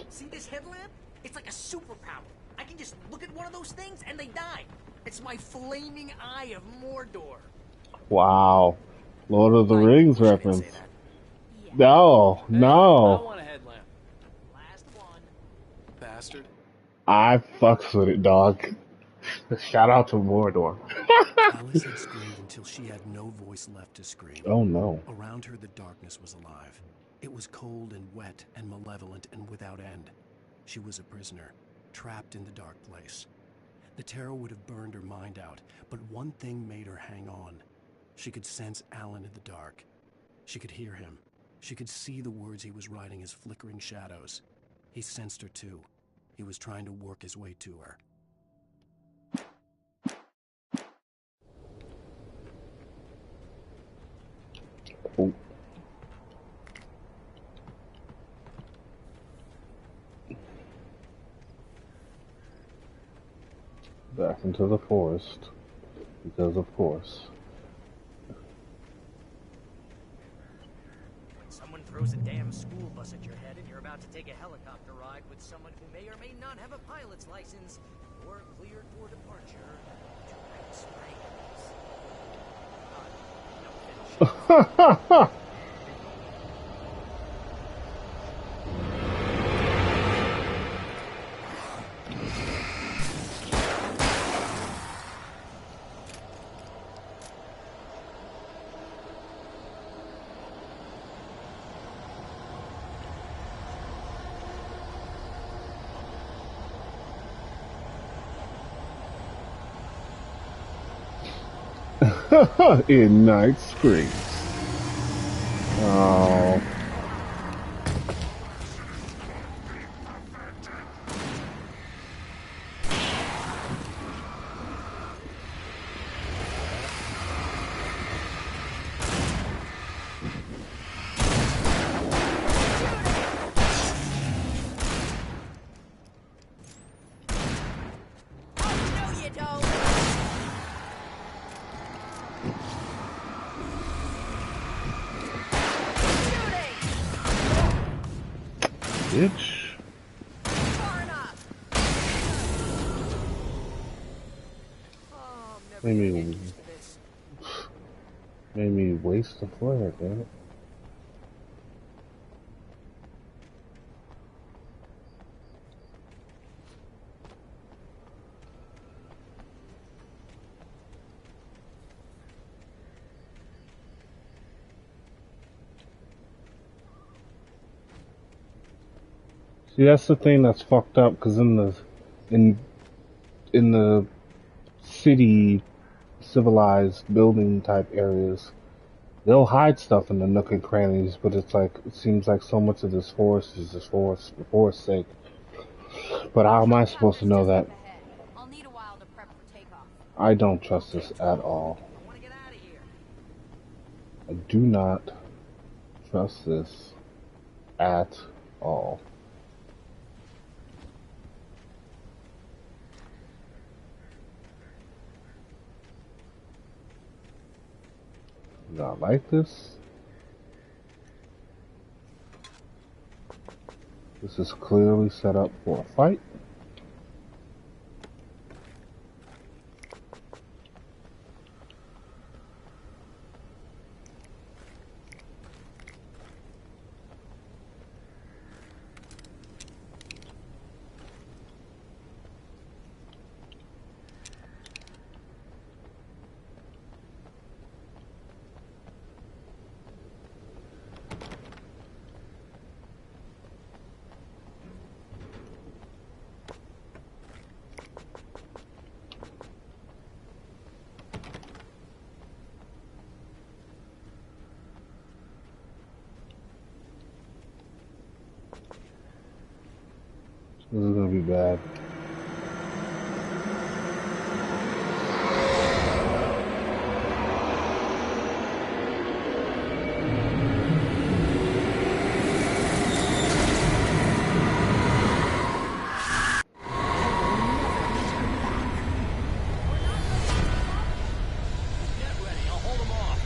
See this headlamp? It's like a superpower. I can just look at one of those things and they die. It's my flaming eye of Mordor. Wow. Lord of the Rings reference. No, Hey, I no. want a headlamp. Last one. Bastard. I fucks with it, dog. Shout out to Mordor. Alice had screamed until she had no voice left to scream. Oh no. Around her, the darkness was alive. It was cold and wet and malevolent and without end. She was a prisoner, trapped in the dark place. The terror would have burned her mind out, but one thing made her hang on. She could sense Alan in the dark. She could hear him. She could see the words he was writing as flickering shadows. He sensed her too. He was trying to work his way to her. Oh. Back into the forest. Because of course. When someone throws a damn school bus at your head and you're about to take a helicopter ride with someone who may or may not have a pilot's license, or cleared for departure to Night Springs. No finish. In Night Springs. Oh. No, you don't. Bitch. Far enough. Oh, I'm never Made gonna me, get used to this. made me waste the flare, damn it. See, that's the thing that's fucked up, because in in the city civilized building type areas, they'll hide stuff in the nook and crannies, but it's like it seems like so much of this forest is just for forest's sake. But how am I supposed to know that? I'll need a while to prep for takeoff. I don't trust this at all. I want to get out of here. I do not trust this at all. Not like this. This is clearly set up for a fight. This is gonna be bad. Get ready, I'll hold them off.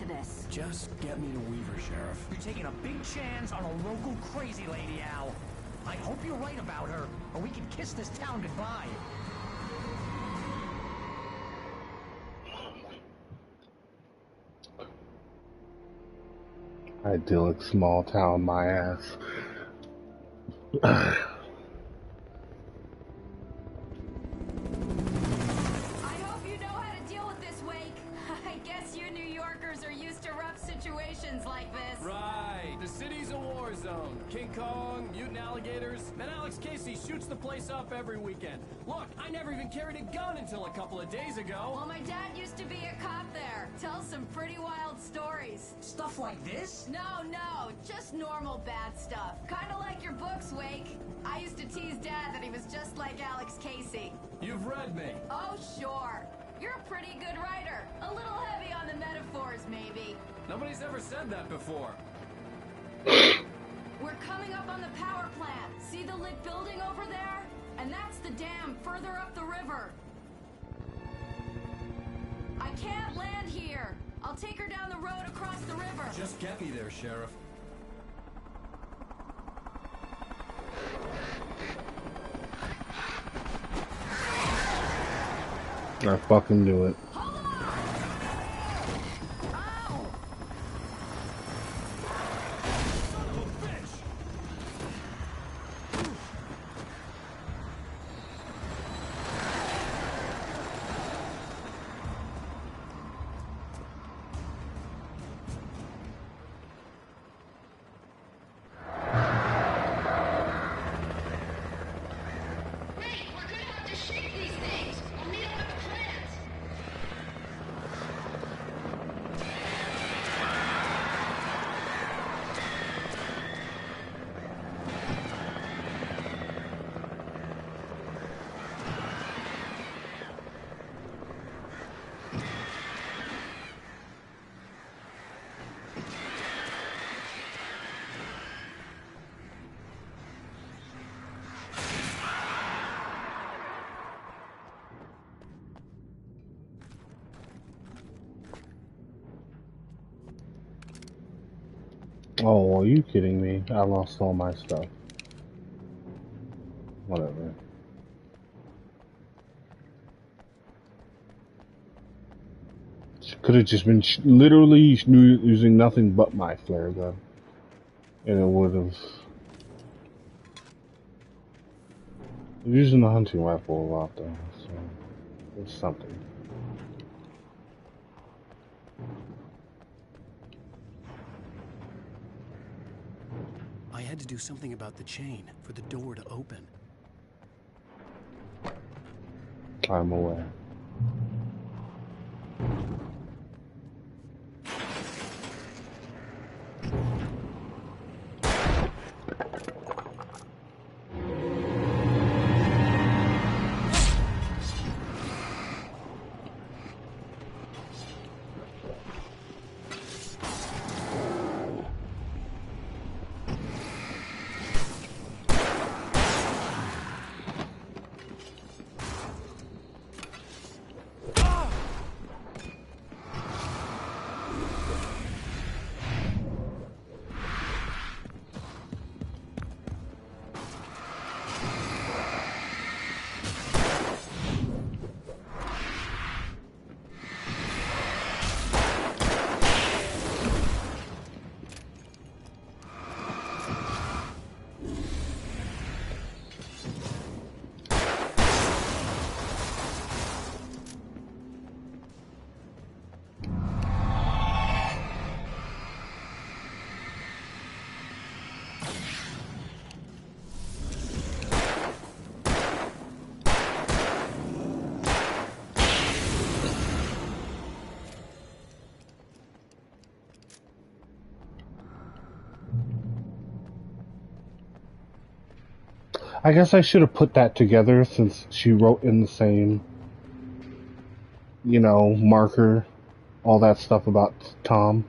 this. Just get me to Weaver, Sheriff. You're taking a big chance on a local crazy lady, Al. I hope you're right about her, or we can kiss this town goodbye. Idyllic small town, my ass. I hope you know how to deal with this, Wake. I guess you New Yorkers are used to rough situations like this. Right. The city's a war zone. King Kong, mutant alligators, and Alex Casey shoots the place up every weekend. Look, I never even carried a gun until a couple of days ago. Well, my dad used to be a cop there. Tells some pretty wild stories. Stuff like this? No, just normal bad stuff. Kinda like your books, Wake. I used to tease Dad that he was just like Alex Casey. You've read me. Oh, sure. You're a pretty good writer. A little heavy on the metaphors, maybe. Nobody's ever said that before. We're coming up on the power plant. See the lit building over there? And that's the dam further up the river. I can't land here. I'll take her down the road across the river. Just get me there, Sheriff. I fucking knew it. Oh, are you kidding me? I lost all my stuff. Whatever. Could have just been literally using nothing but my flare gun. And it would have... Using the hunting rifle a lot though, so... It's something. I had to do something about the chain for the door to open. I'm aware. I guess I should have put that together since she wrote in the same, you know, marker, all that stuff about Tom.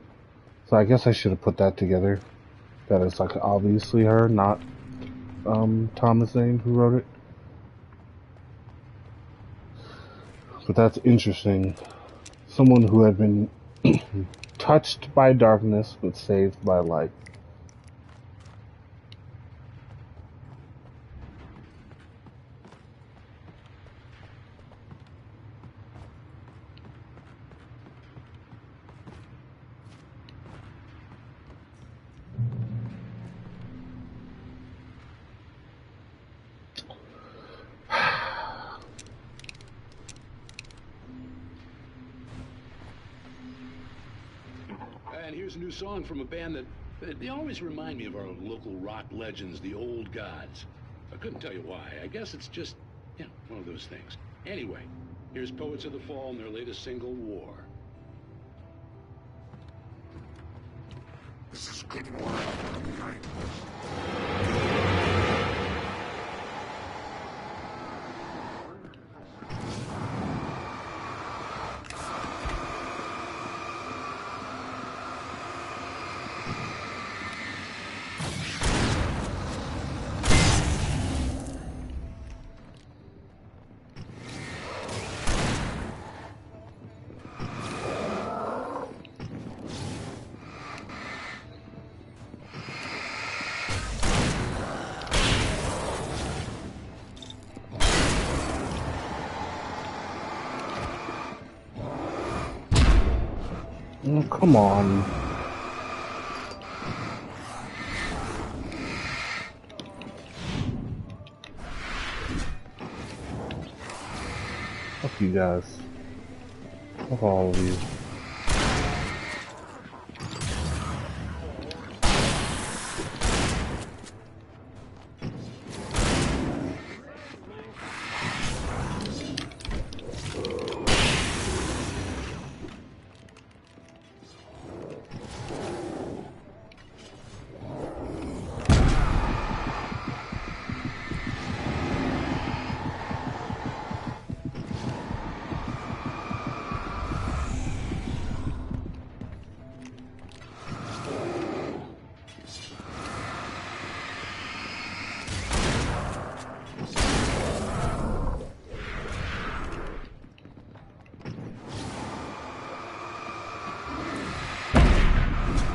So I guess I should have put that together. That it's like obviously her, not Thomas Zane who wrote it. But that's interesting. Someone who had been touched by darkness, but saved by light. And here's a new song from a band that they always remind me of our local rock legends, the Old Gods. I couldn't tell you why. I guess it's just, one of those things. Anyway, here's Poets of the Fall and their latest single, War. This is good war. Oh, come on. Fuck you guys. Fuck all of you.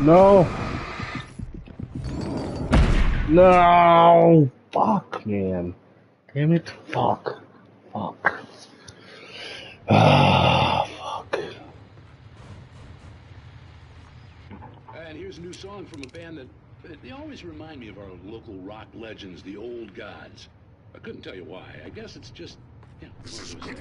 No! No! Fuck, man. Damn it. Fuck. Fuck. Ah, fuck. And here's a new song from a band that they always remind me of our local rock legends, the Old Gods. I couldn't tell you why. I guess it's just, one of those things.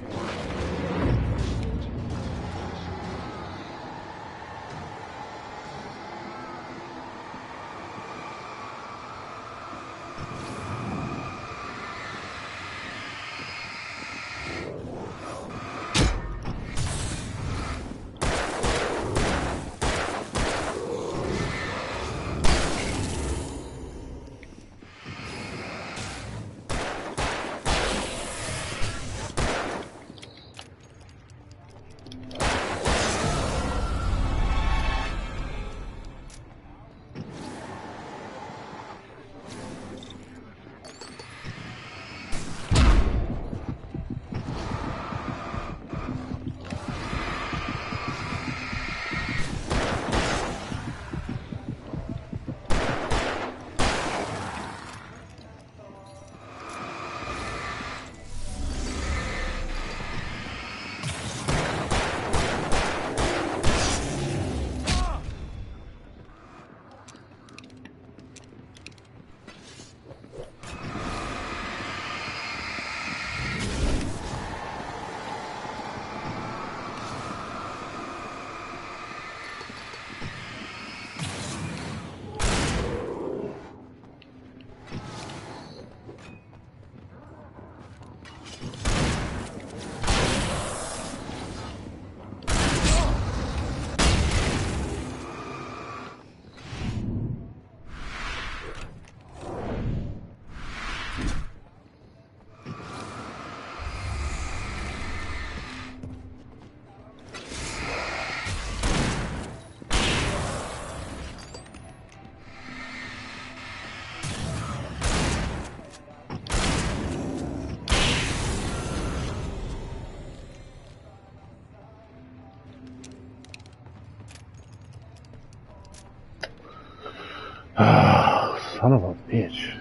Son of a bitch.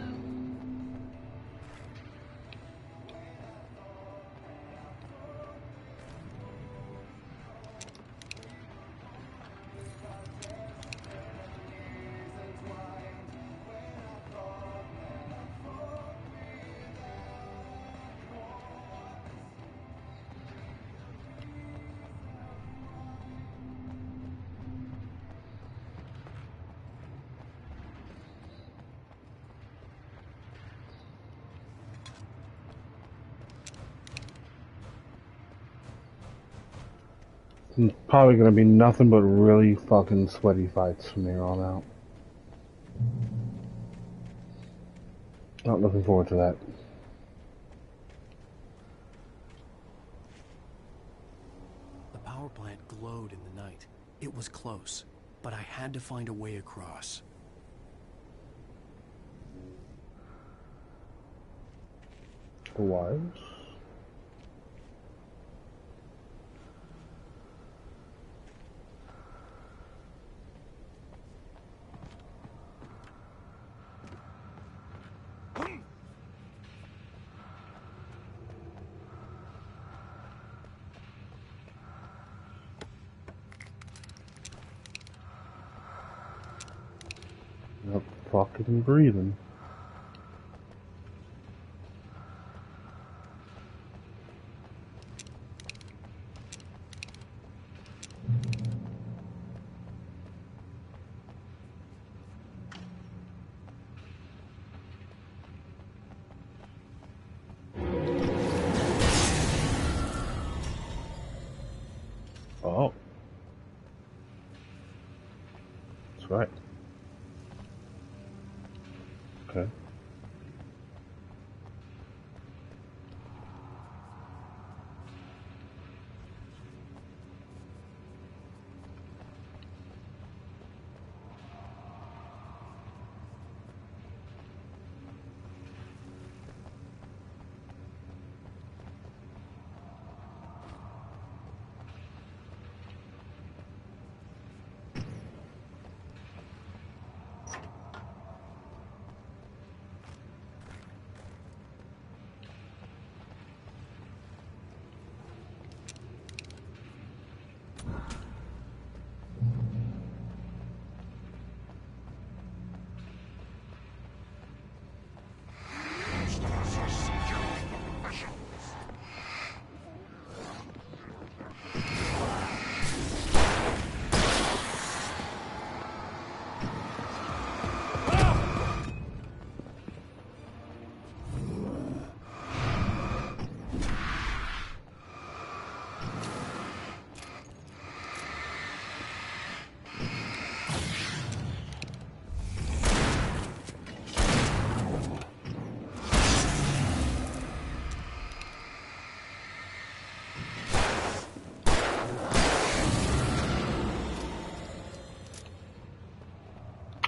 It's probably gonna be nothing but really fucking sweaty fights from here on out. Not looking forward to that. The power plant glowed in the night. It was close, but I had to find a way across. The wires? Yep, fucking breathing. Oh. That's right. Okay.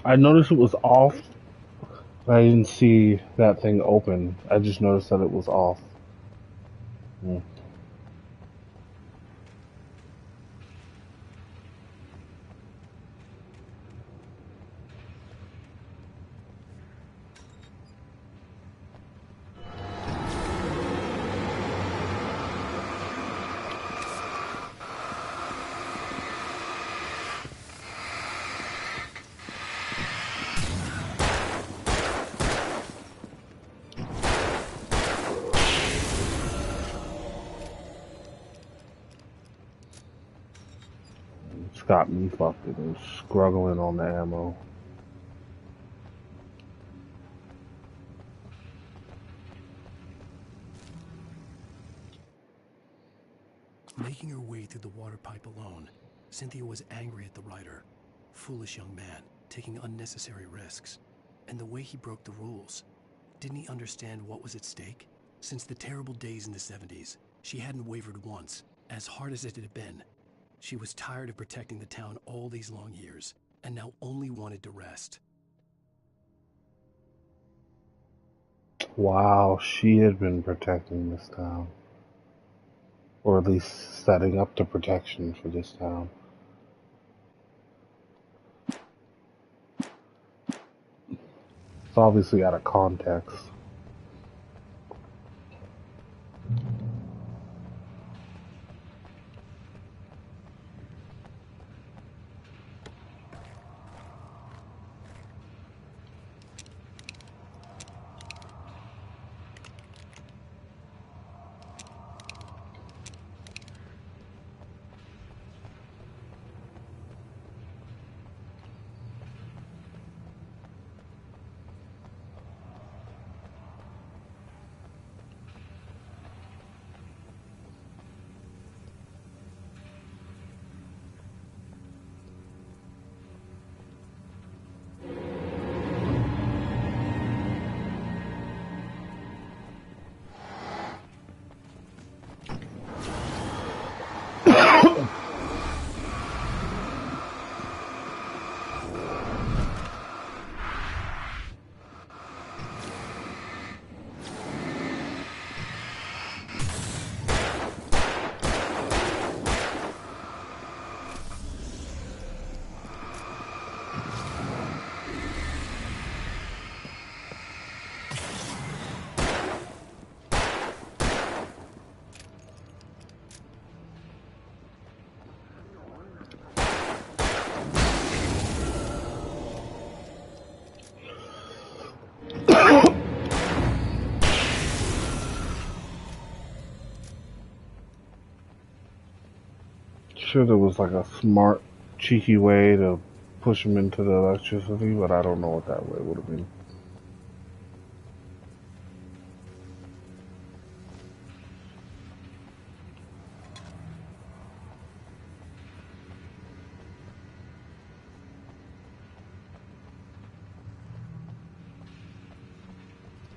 I noticed it was off. I didn't see that thing open. I just noticed that it was off. Hmm. It's got me fucking struggling on the ammo. Making her way through the water pipe alone, Cynthia was angry at the rider. Foolish young man, taking unnecessary risks. And the way he broke the rules. Didn't he understand what was at stake? Since the terrible days in the 70s, she hadn't wavered once, as hard as it had been. She was tired of protecting the town all these long years, and now only wanted to rest. Wow, she had been protecting this town. Or at least setting up the protection for this town. It's obviously out of context. Sure, there was like a smart, cheeky way to push him into the electricity, but I don't know what that way would have been.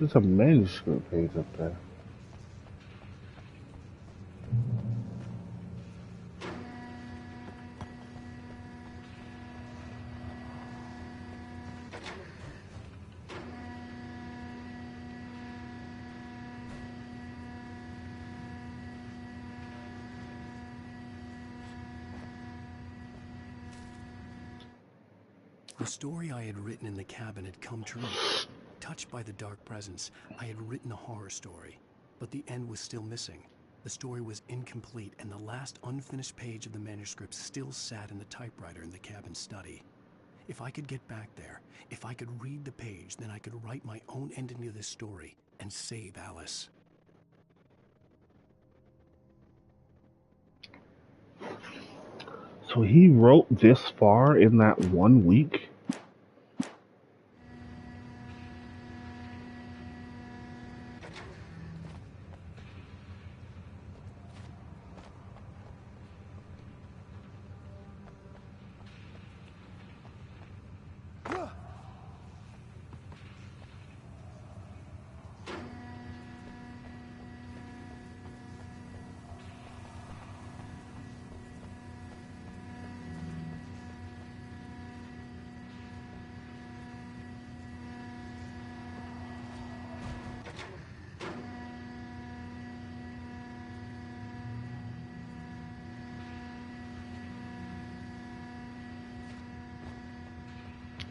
There's a manuscript page up there. The story I had written in the cabin had come true. Touched by the dark presence, I had written a horror story, but the end was still missing. The story was incomplete, and the last unfinished page of the manuscript still sat in the typewriter in the cabin study. If I could get back there, if I could read the page, then I could write my own ending to this story and save Alice. So he wrote this far in that 1 week?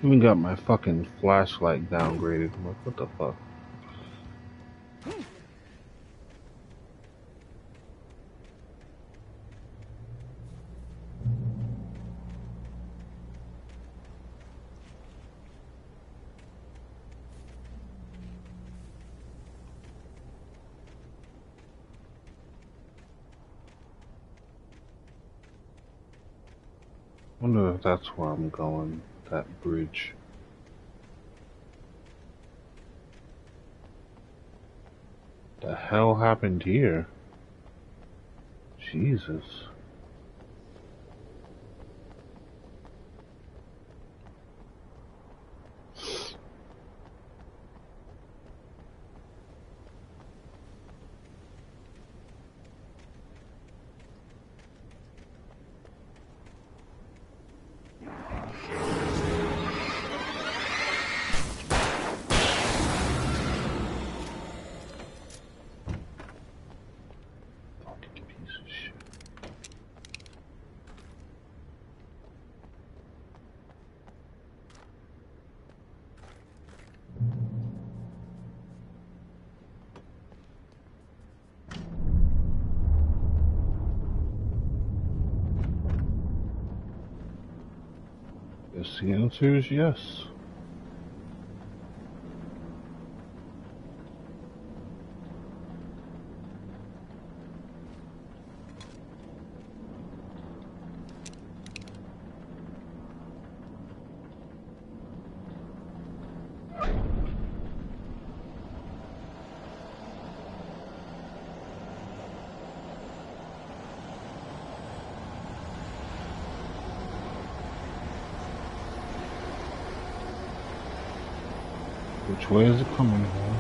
Even got my fucking flashlight downgraded. I'm like, what the fuck? Wonder if that's where I'm going, that bridge. The hell happened here? Jesus. Fucking piece of shit. guess the answer is yes. Which way is it coming from?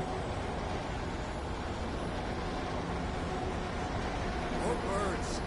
More birds.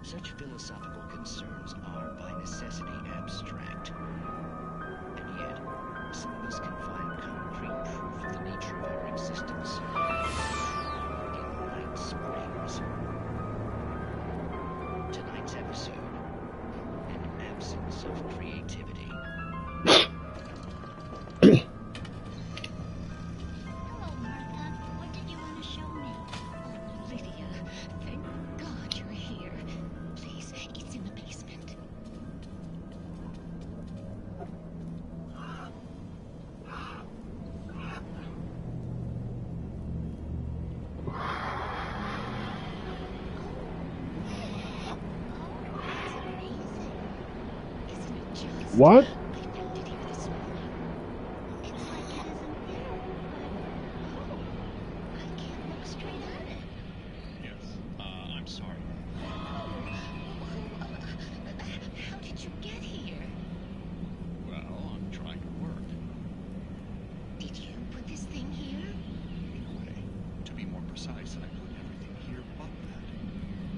Such philosophical concerns are by necessity abstract. And yet, some of us can find concrete proof of the nature of our existence in Night Springs. Tonight's episode, an absence of creativity. Hello, Martha. What did you want to show me? Oh, Lydia, thank God you're here. Please, it's in the basement. What? I found it here this morning. It's like it isn't there, but I can't look straight at it. Yes, I'm sorry. How did you get here? Well, I'm trying to work. Did you put this thing here? In a way. To be more precise, I put everything here but that.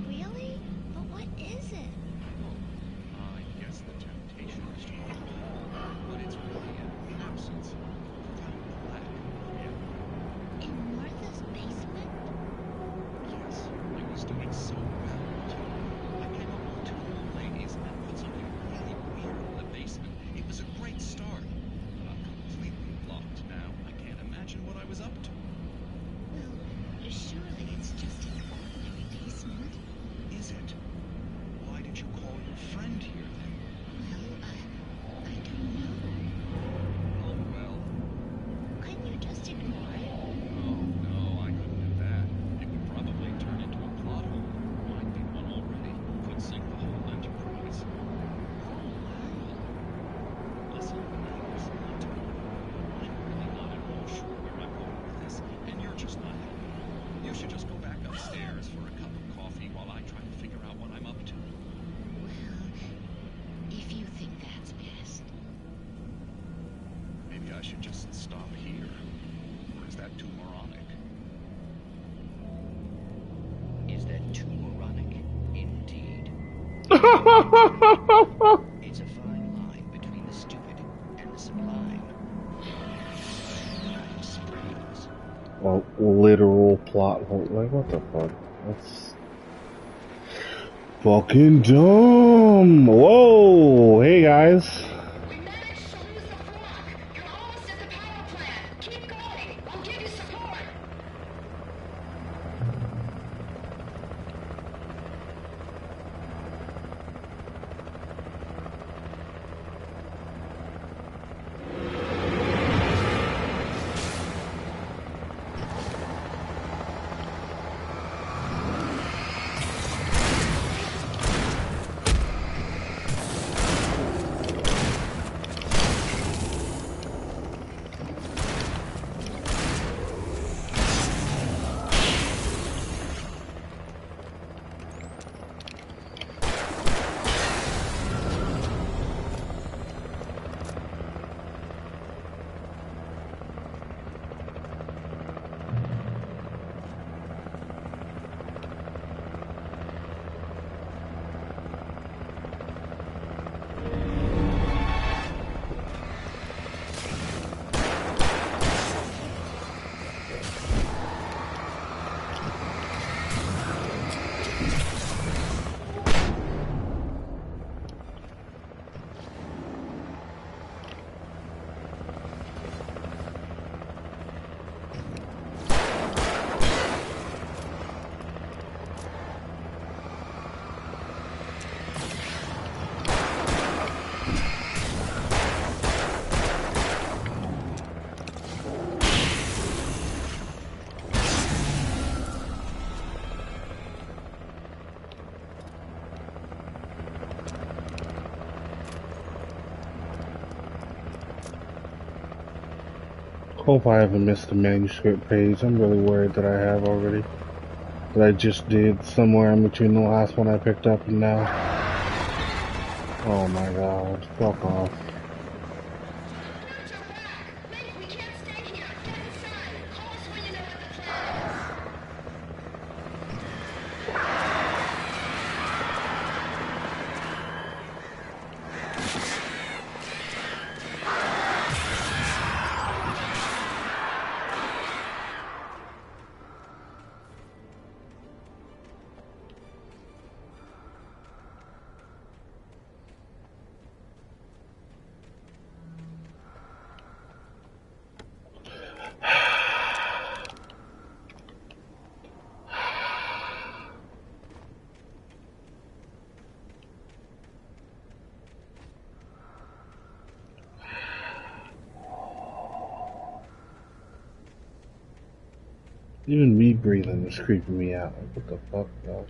Really? But what is it? I guess the temptation is to call it all, but it's really an absence, profound lack of reality. In Martha's basement? Yes, I was doing so well until I came up with two old ladies and put something really weird in the basement. It was a great start, but I'm completely blocked now. I can't imagine what I was up to. Well, surely it's just an ordinary basement. Is it? Why did you call your friend here then? Well, I don't know. Oh well. Couldn't you just ignore it? Oh no, I couldn't do that. It would probably turn into a plot hole. Might be one already. Could sink the whole enterprise. Listen, Alex, I'm telling you, I'm really not at all sure where I'm going with this, and you're just not helping. You should just go back upstairs for a cup of coffee while I try to figure out what I'm up to. Well, if you think that's best. Maybe I should just stop here. Or is that too moronic? Is that too moronic? Indeed. It's a fine line between the stupid and the sublime. Night Springs. a literal plot hole. Like, what the fuck? That's fucking dumb. Whoa, hey guys. We managed to lose the flock. You're almost at the power plant. Keep going. I'll give you support. Hope I haven't missed the manuscript page. I'm really worried that I have already. That I just did somewhere in between the last one I picked up and now. Oh my god, fuck off. We can't stay here. Get inside. Call us when you know what the plan is. Even me breathing is creeping me out. Like, what the fuck, dog?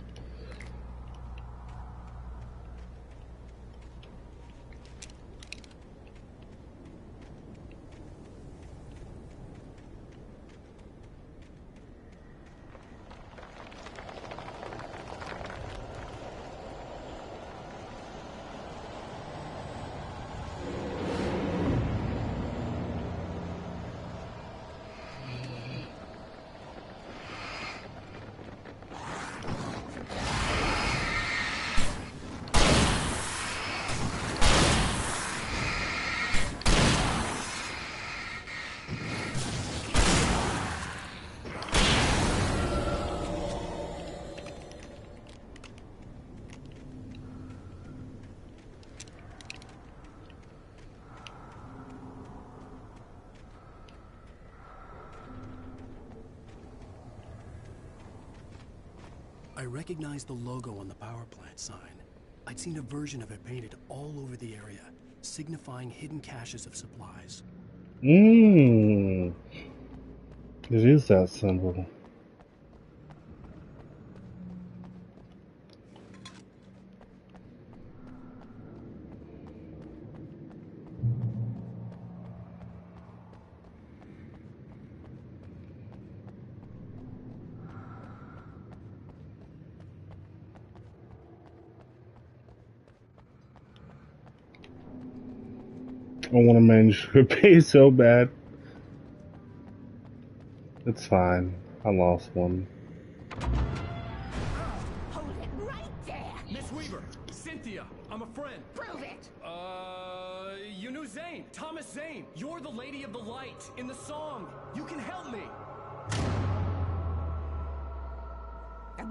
I recognized the logo on the power plant sign. I'd seen a version of it painted all over the area, signifying hidden caches of supplies. It is that symbol. I want a manuscript page so bad. It's fine. I lost one. Hold it right there. Miss Weaver, Cynthia, I'm a friend. Prove it. You knew Zane, Thomas Zane. You're the Lady of the Light in the song. You can help me.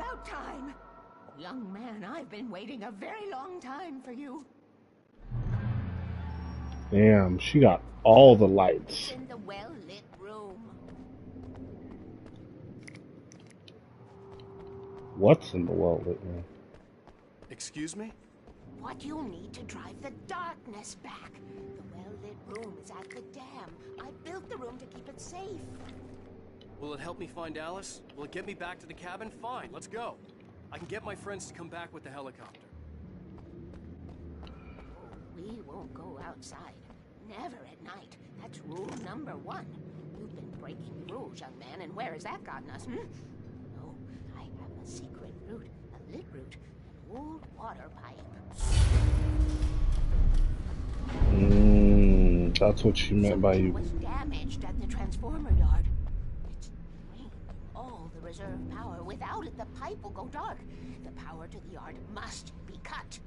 About time. Young man, I've been waiting a very long time for you. Damn, she got all the lights. It's in the well-lit room. What's in the well-lit room? Excuse me? What you'll need to drive the darkness back. The well-lit room is at the dam. I built the room to keep it safe. Will it help me find Alice? Will it get me back to the cabin? Fine, let's go. I can get my friends to come back with the helicopter. We won't go outside. Never at night. That's rule number 1. You've been breaking rules, young man, and where has that gotten us, No, I have a secret route, a lit route, an old water pipe. That's what she meant by you. Something was damaged at the transformer yard. It's draining all the reserve power. Without it, the pipe will go dark. The power to the yard must be cut.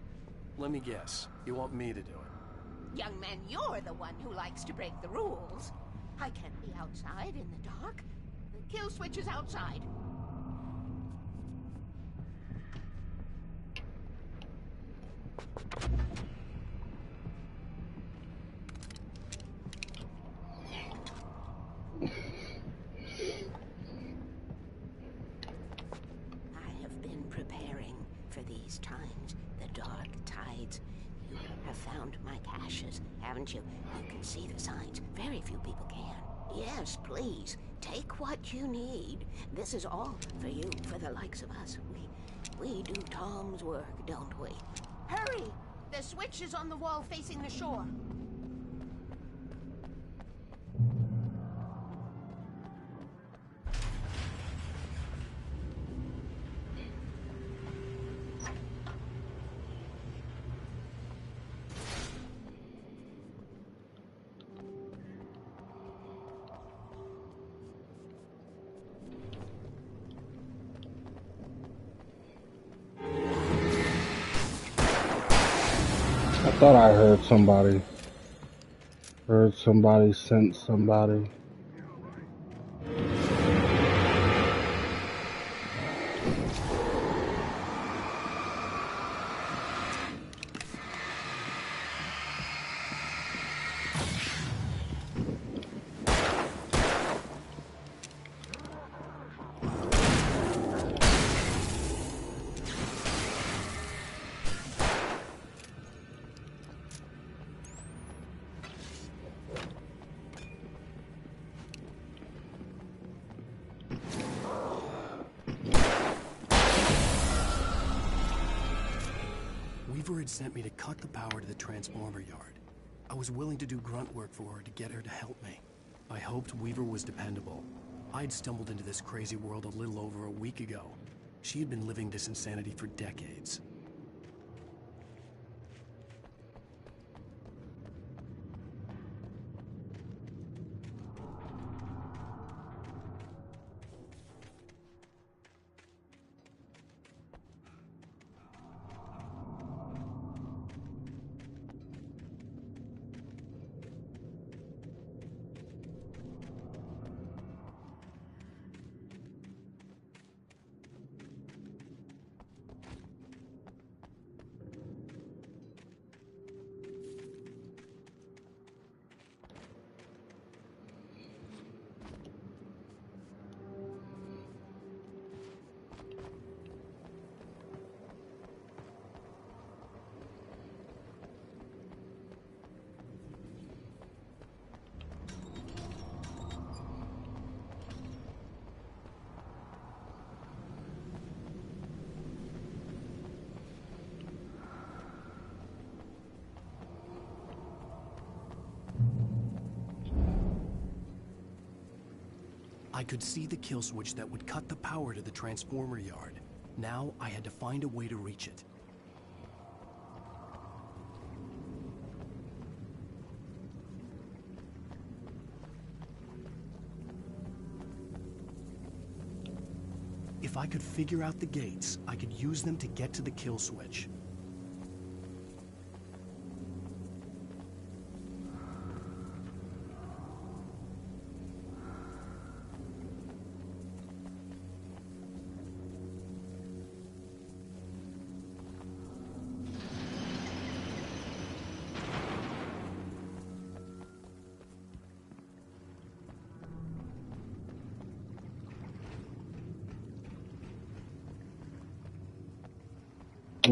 Let me guess. You want me to do it? Young man, you're the one who likes to break the rules. I can't be outside in the dark. The kill switch is outside. I have been preparing for these times, the dark tides. You have found my caches, haven't you? You can see the signs. Very few people can. Yes, please. Take what you need. This is all for you, for the likes of us. We do Tom's work, don't we? Hurry! The switch is on the wall facing the shore. I thought I heard somebody. Heard somebody sent somebody. Weaver had sent me to cut the power to the transformer yard. I was willing to do grunt work for her to get her to help me. I hoped Weaver was dependable. I'd stumbled into this crazy world a little over a week ago. She had been living this insanity for decades. I could see the kill switch that would cut the power to the transformer yard. Now I had to find a way to reach it. If I could figure out the gates, I could use them to get to the kill switch.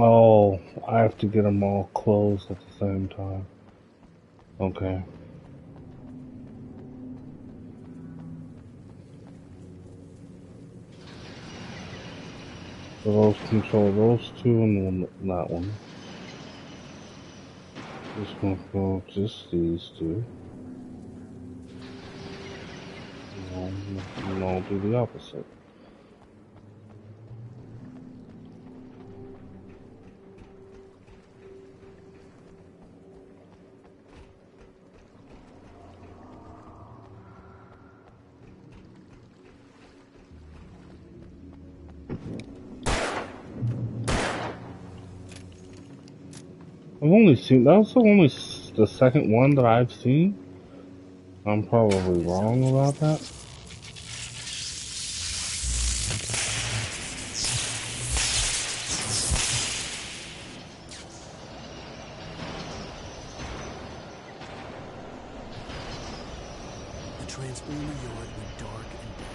Oh, I have to get them all closed at the same time. Okay. So those control those two and that one. Just gonna control just these two. And I'll do the opposite. I've only seen, that's only the second one that I've seen. I'm probably wrong about that. The transformer yard went dark and dead.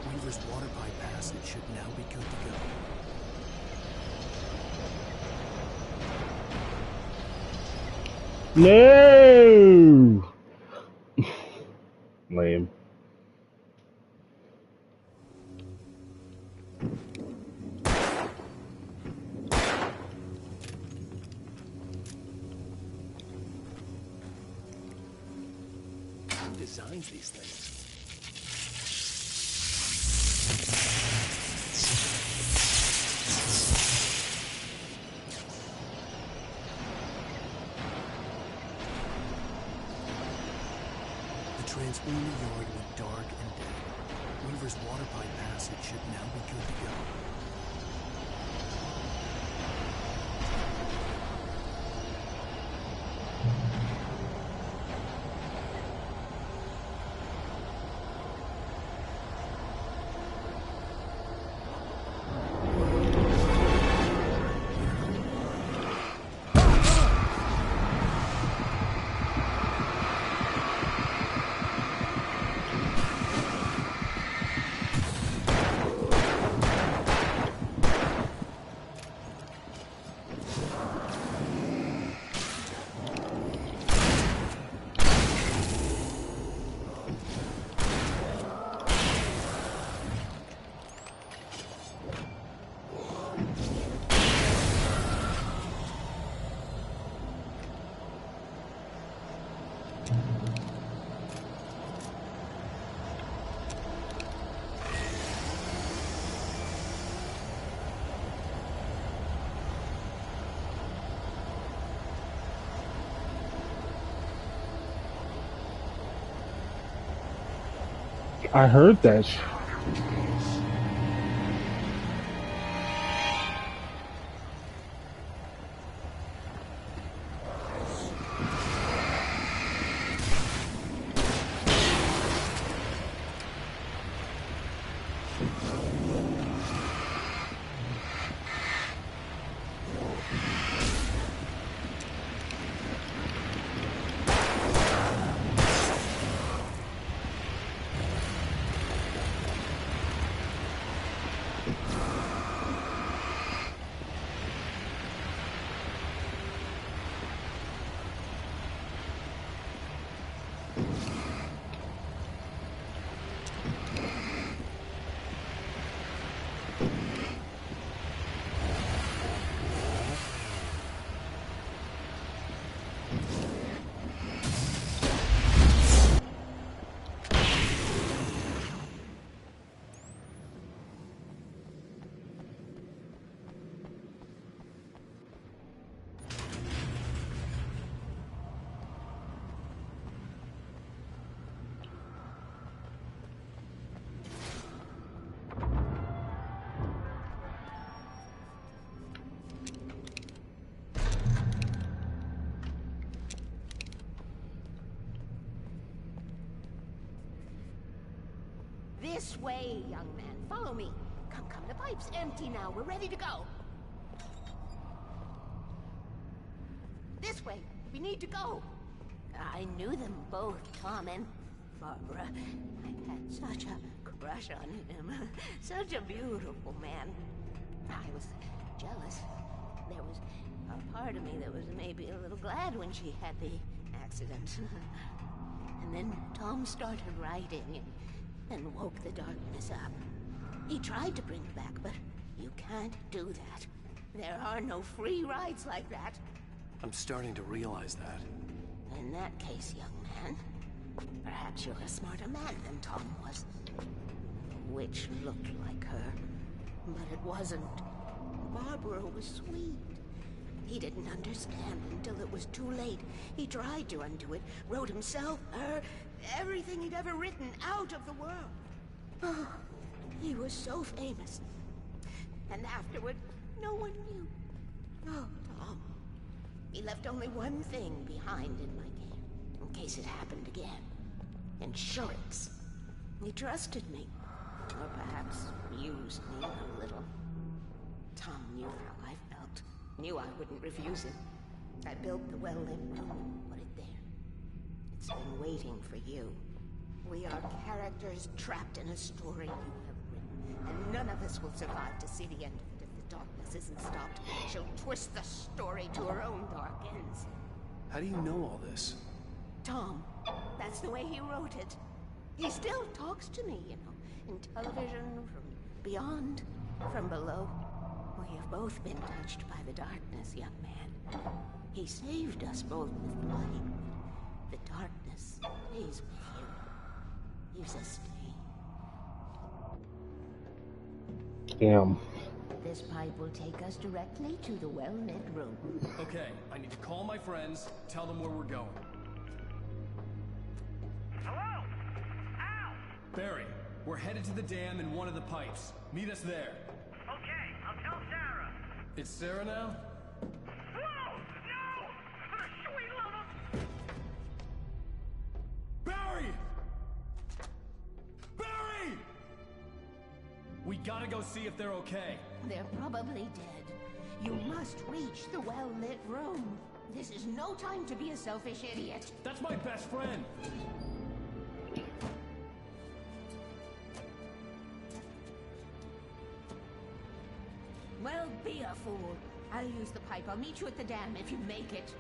Weaver's water pipe passage should now be good to go. No! Lame. Who designs these things? The transformer yard went dark and dead. Weaver's water pipe passage should now be good to go. I heard that. This way, young man. Follow me. Come, come. The pipe's empty now. We're ready to go. This way. We need to go. I knew them both, Tom and Barbara. I had such a crush on him. Such a beautiful man. I was jealous. there was a part of me that was maybe a little glad when she had the accident. And then Tom started writing and woke the darkness up. He tried to bring it back, but you can't do that. There are no free rides like that. I'm starting to realize that. In that case, young man, perhaps you're a smarter man than Tom was. The witch looked like her, but it wasn't. Barbara was sweet. He didn't understand until it was too late. He tried to undo it, wrote himself, her, everything he'd ever written out of the world. Oh, he was so famous. And afterward, no one knew. Oh, Tom. He left only one thing behind in my care, in case it happened again. Insurance. He trusted me. Or perhaps used me a little. Tom knew how I felt. Knew I wouldn't refuse it. I built the well-lit room and put it there. It's been waiting for you. We are characters trapped in a story you have written, and none of us will survive to see the end of it if the darkness isn't stopped. She'll twist the story to her own dark ends. How do you know all this? Tom, that's the way he wrote it. He still talks to me, you know, in television, from beyond, from below. We have both been touched by the darkness, young man. He saved us both with blood. The darkness stays with you. Leaves a stain. Damn. This pipe will take us directly to the well-lit room. Okay, I need to call my friends, tell them where we're going. Hello? Al! Barry, we're headed to the dam in one of the pipes. Meet us there. Okay, I'll tell Sarah. It's Sarah now? Whoa! No! For the sweet love of... Barry! Barry! We gotta go see if they're okay. They're probably dead. You must reach the well-lit room. This is no time to be a selfish idiot. That's my best friend. Well, be a fool. I'll use the pipe. I'll meet you at the dam if you make it.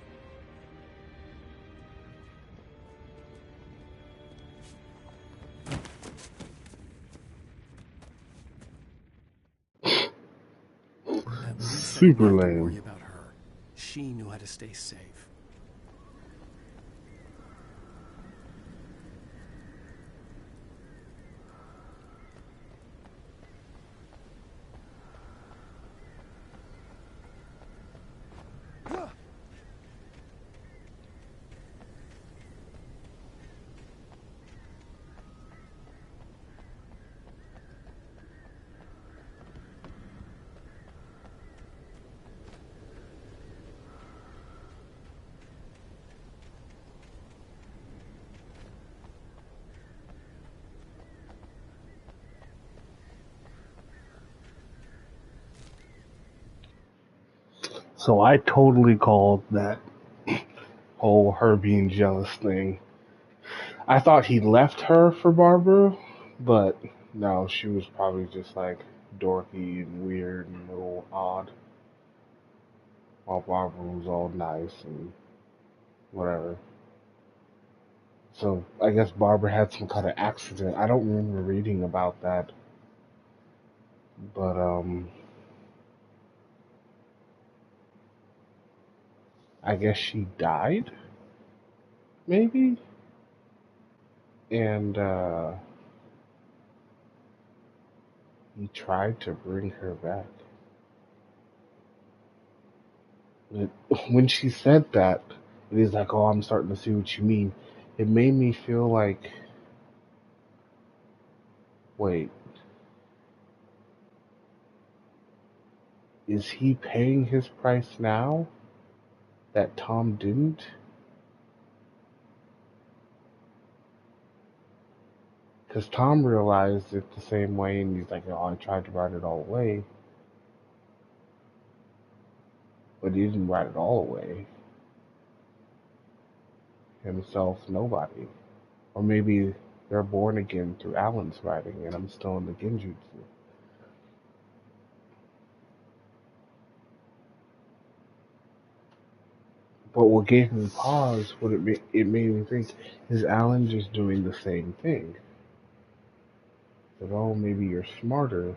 At least I Super didn't have to worry lame. about her. She knew how to stay safe. So I totally called that whole her being jealous thing. I thought he left her for Barbara, but no, she was probably just like dorky and weird and a little odd, while Barbara was all nice and whatever. So I guess Barbara had some kind of accident. I don't remember reading about that, but I guess she died, maybe? And he tried to bring her back. When she said that, and he's like, oh, I'm starting to see what you mean, it made me feel like, wait, is he paying his price now that Tom didn't? Because Tom realized it the same way, and he's like, oh, I tried to write it all away. But he didn't write it all away. Himself, nobody. Or maybe they're born again through Alan's writing, and I'm still in the Genjutsu. But what gave me pause, it made me think, is Alan just doing the same thing? That, oh, maybe you're smarter,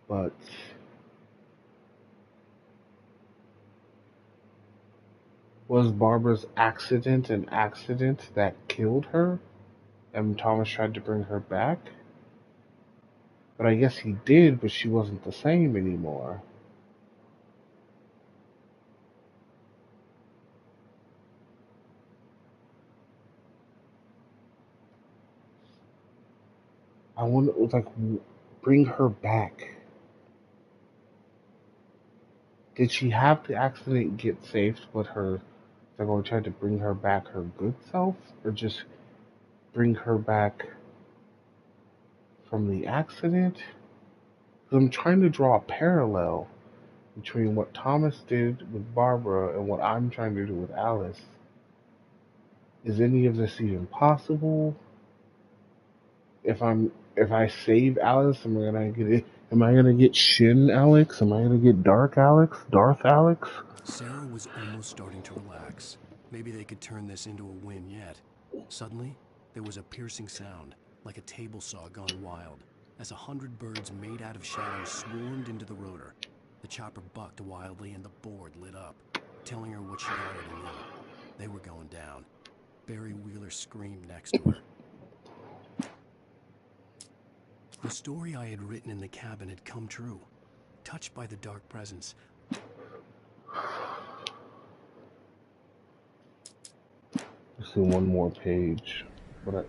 but was Barbara's accident an accident that killed her? And Thomas tried to bring her back? But I guess he did, but she wasn't the same anymore. I wonder, like, bring her back. Did she have the accident get saved, but her, they're going to try to bring her back her good self? Or just bring her back from the accident? Because I'm trying to draw a parallel between what Thomas did with Barbara and what I'm trying to do with Alice. Is any of this even possible? If I save Alice, am I gonna get Shin Alex? Am I gonna get Dark Alex? Darth Alex? Sarah was almost starting to relax. Maybe they could turn this into a win yet. Suddenly, there was a piercing sound, like a table saw gone wild, as 100 birds made out of shadows swarmed into the rotor. The chopper bucked wildly and the board lit up, telling her what she already knew. They were going down. Barry Wheeler screamed next to her. The story I had written in the cabin had come true. Touched by the dark presence, Let's see one more page. But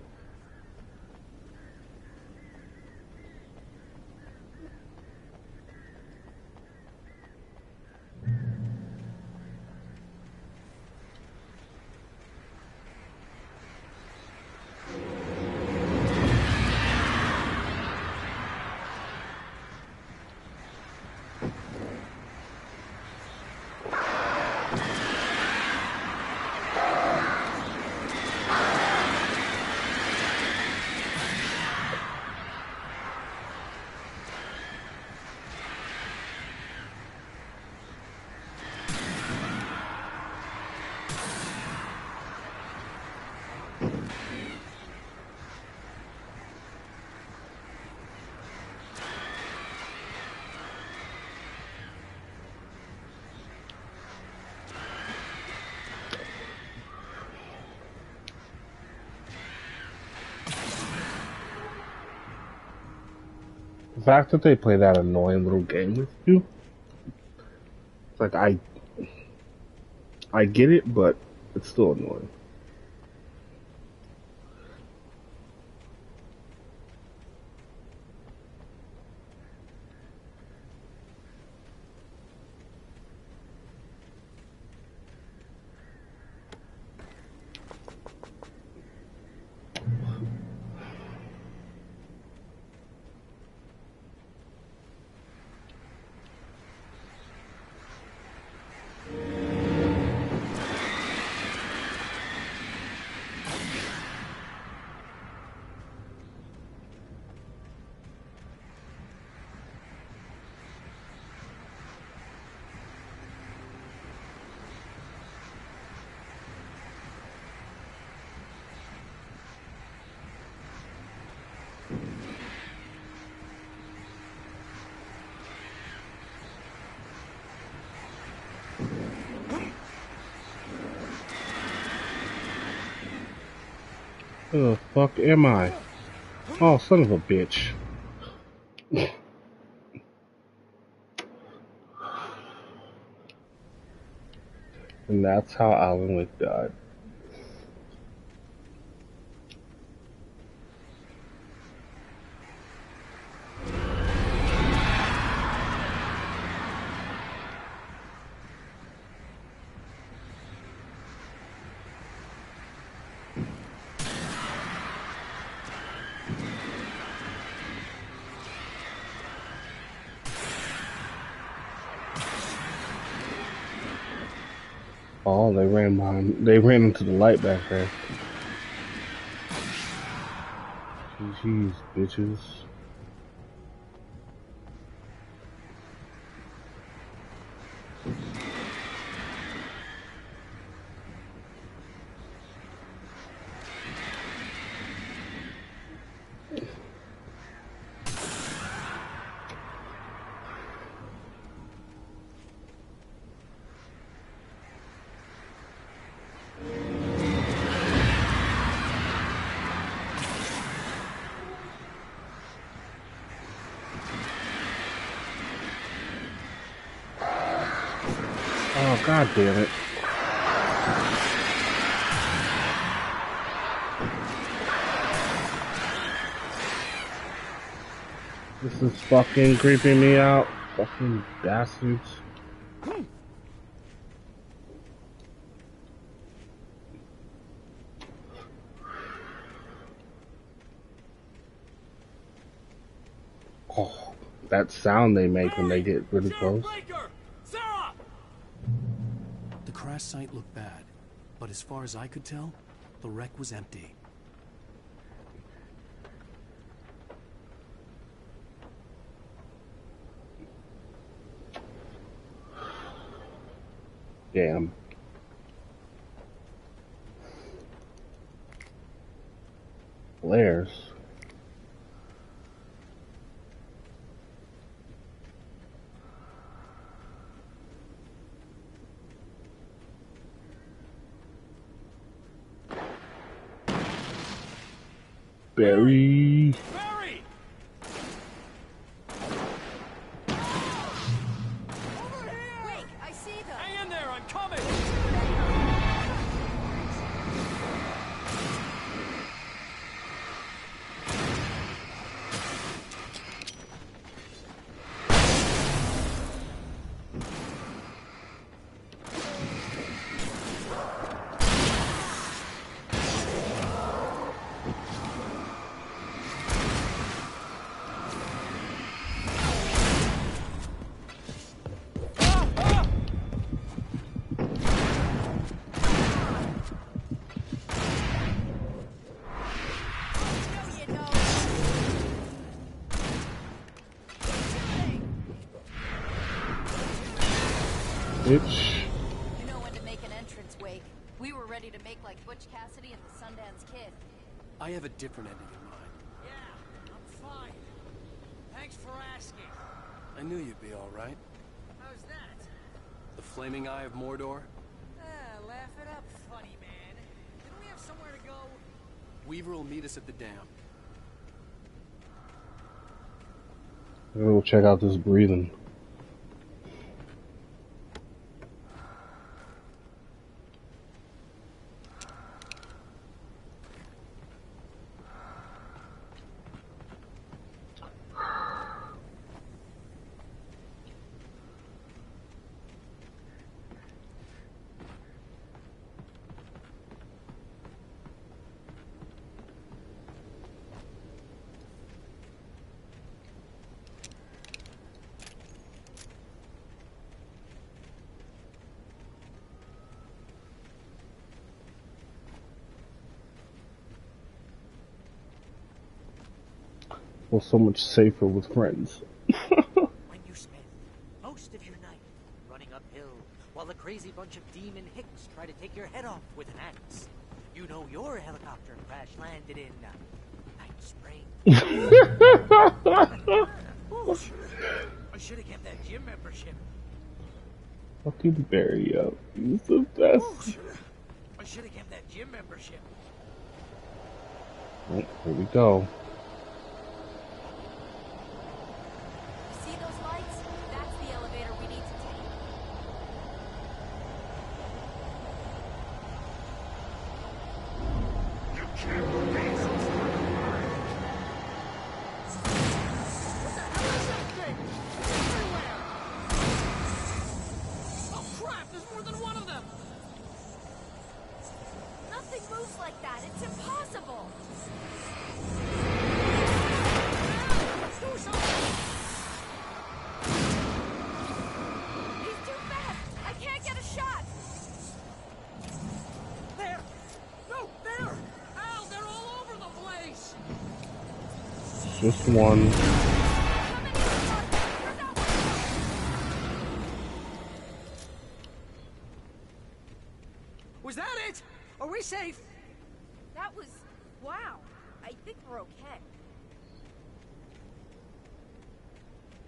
the fact that they play that annoying little game with you, it's like I get it, but it's still annoying. Who the fuck am I? Oh, son of a bitch. And that's how Alan Wake died. Oh, they ran into the light back there. Jeez, bitches. Oh, god damn it. This is fucking creeping me out. Fucking bastards. Oh, that sound they make when they get really close. The crash site looked bad, but as far as I could tell, the wreck was empty. Damn. Flares. Barry. Barry! Wait, I see them. Hang in there, I'm coming! Bitch. You know when to make an entrance, Wake. We were ready to make like Butch Cassidy and the Sundance Kid. I have a different ending in mind. Yeah, I'm fine. Thanks for asking. I knew you'd be alright. How's that? The flaming eye of Mordor? Laugh it up, funny man. Didn't we have somewhere to go? Weaver will meet us at the dam. We'll check out this breathing. Well, so much safer with friends. When you spend most of your night running uphill while the crazy bunch of demon hicks try to take your head off with an axe, you know your helicopter crash landed in Night Springs. I should have kept that gym membership. Fucking Barry up. He's the best. I should have kept that gym membership. Oh, here we go. See those lights? That's the elevator we need to take. Oh crap, there's more than one of them! Nothing moves like that. It's impossible. Let's do something! He's too fast. I can't get a shot. There! No, there! Al, they're all over the place! Just one. Was that it? Are we safe? That was... wow. I think we're okay.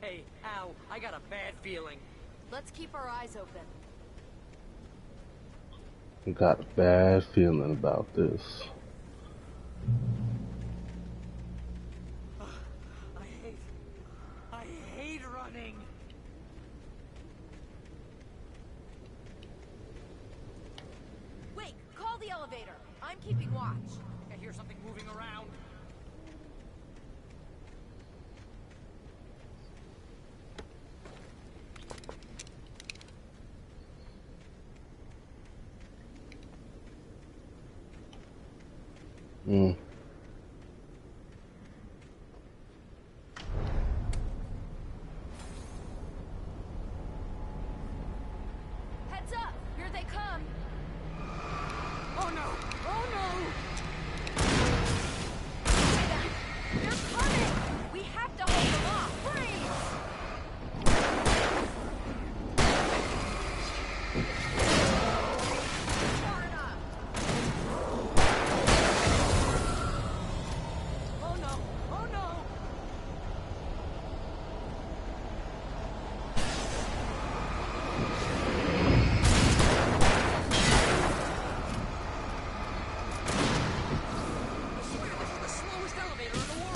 Hey, Al, I got a bad feeling. Let's keep our eyes open. I got a bad feeling about this. I hate running. keeping watch? I hear something moving around. Mm. Heads up! Here they come! Oh no! Oh no! They're coming! We have to hold them off! Freeze! Far enough! Oh no! Oh no! I swear this is the slowest elevator in the world!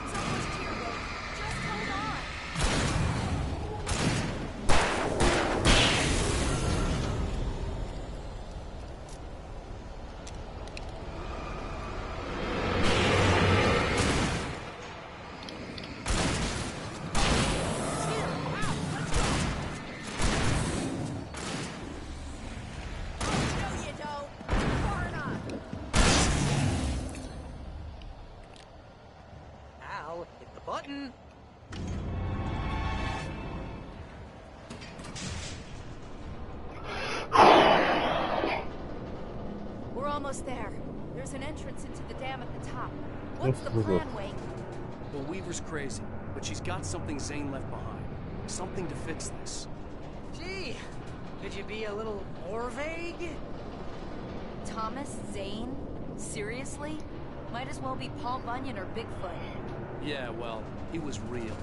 It's almost here, Wade. Just hold on! No, you don't! Far enough! Al, hit the button! We're almost there. There's an entrance into the dam at the top. What's the Let's plan, Wade? Well, Weaver's crazy, but she's got something Zane left behind. Something to fix this. Gee, could you be a little more vague? Thomas Zane? Seriously? Might as well be Paul Bunyan or Bigfoot. Yeah, well, he was real.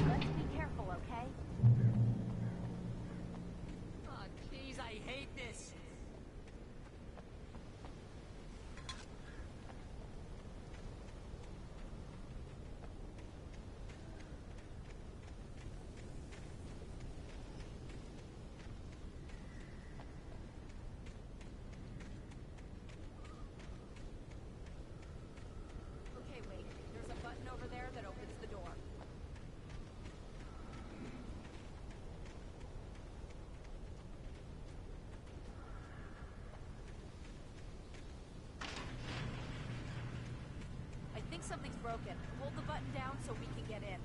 Let's be careful, okay? Oh, jeez, I hate this. Okay, wait. There's a button over there that opens the door. I think something's broken. Hold the button down so we can get in.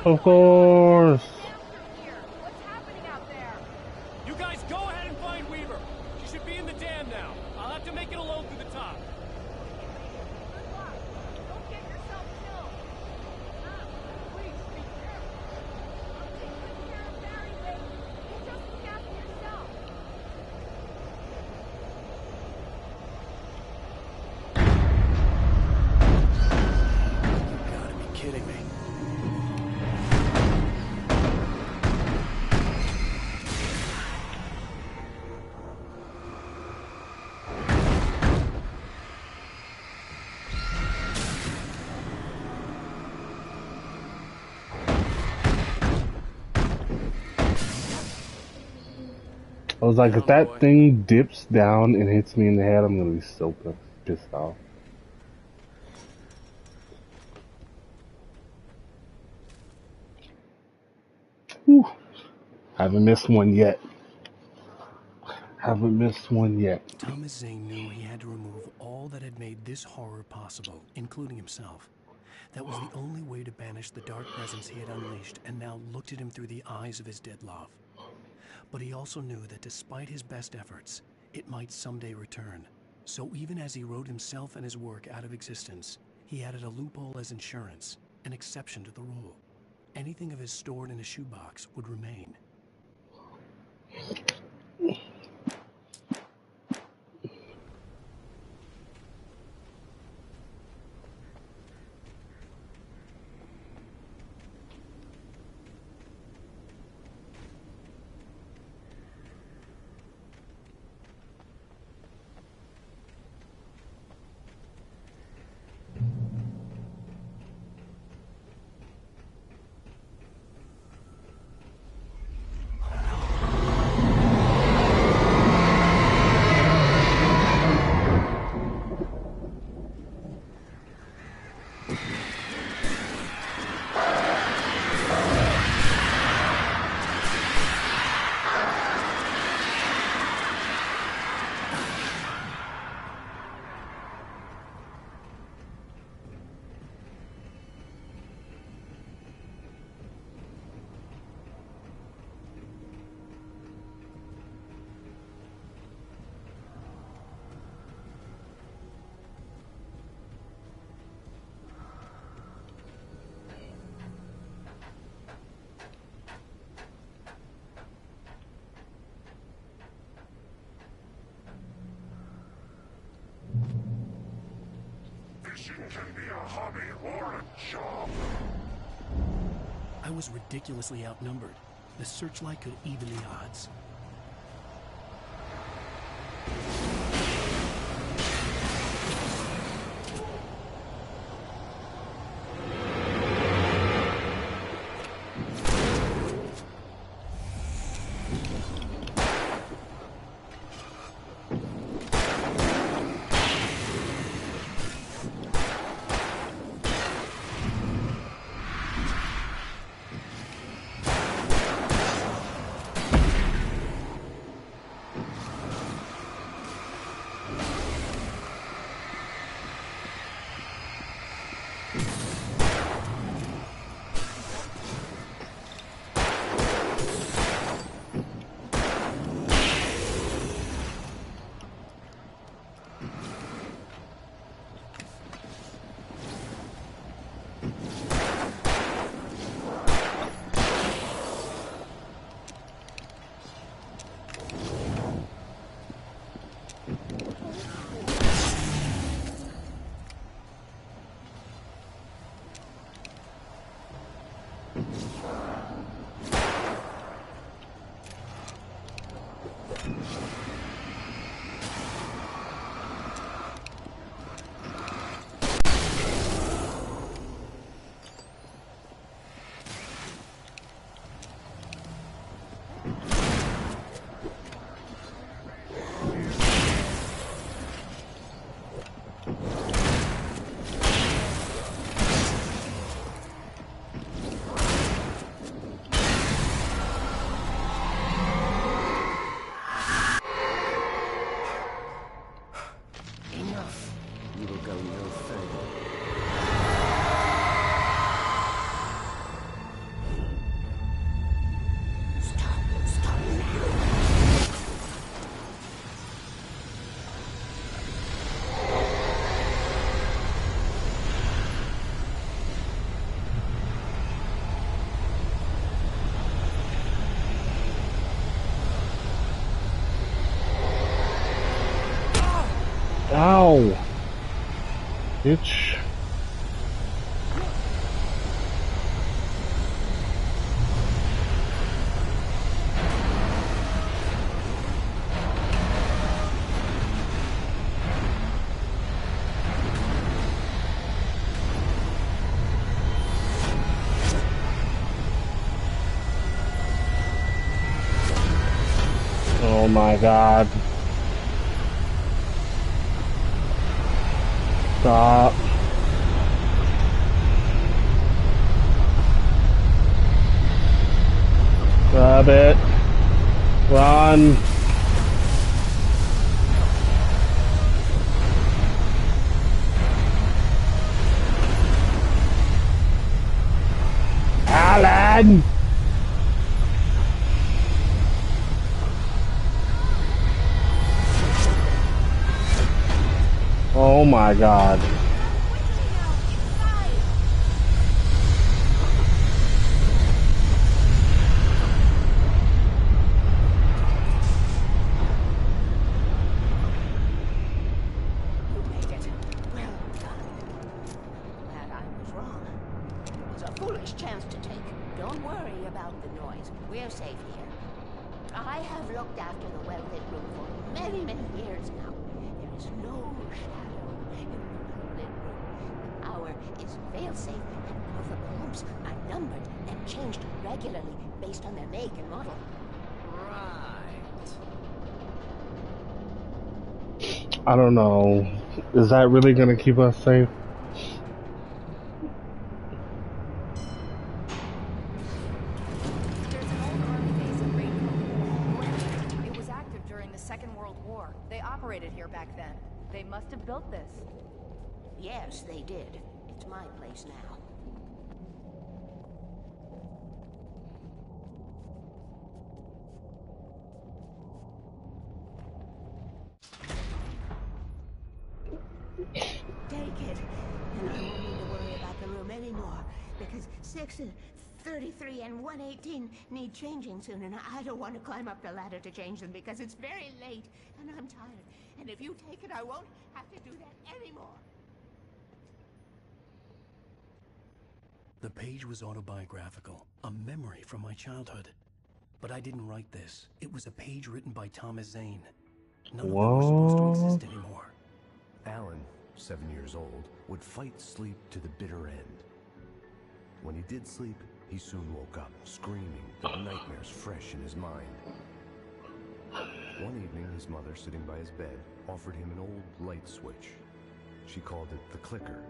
Of course. What's happening out there? You guys go ahead and find Weaver. She should be in the dam now. I'll have to make it alone through the top. Good luck. Don't get yourself killed. Please be careful. I'll take good care of Barry, Wade. You just look after yourself. You gotta be kidding me. I was like, if Oh, that boy. thing dips down and hits me in the head, I'm gonna be so pissed off. Whew. Haven't missed one yet. Haven't missed one yet. Thomas Zane knew he had to remove all that had made this horror possible, including himself. That was the only way to banish the dark presence he had unleashed and now looked at him through the eyes of his dead love. But he also knew that despite his best efforts, it might someday return. So even as he wrote himself and his work out of existence, he added a loophole as insurance, an exception to the rule. Anything of his stored in a shoebox would remain. Fishing can be a hobby or a job. I was ridiculously outnumbered. The searchlight could even the odds. Ow! Bitch. Oh my god. Stop. Grab it. Run. Alan! Oh my god. Chance to take. Don't worry about the noise. We're safe here. I have looked after the well-lit room for many, many years now. There is no shadow in the well-lit room. The hour is fail-safe, and all the bulbs are numbered and changed regularly based on their make and model. I don't know. Is that really gonna keep us safe? They must have built this. Yes, they did. It's my place now. Take it, and I won't need to worry about the room anymore, because 6 and 33 and 118 need changing soon, and I don't want to climb up the ladder to change them because it's very late, and I'm tired. And if you take it, I won't have to do that anymore. The page was autobiographical, a memory from my childhood. But I didn't write this. It was a page written by Thomas Zane. None of them were supposed to exist anymore. Alan, 7 years old, would fight sleep to the bitter end. When he did sleep, he soon woke up, screaming, the nightmares fresh in his mind. One evening, his mother, sitting by his bed, offered him an old light switch. She called it the clicker,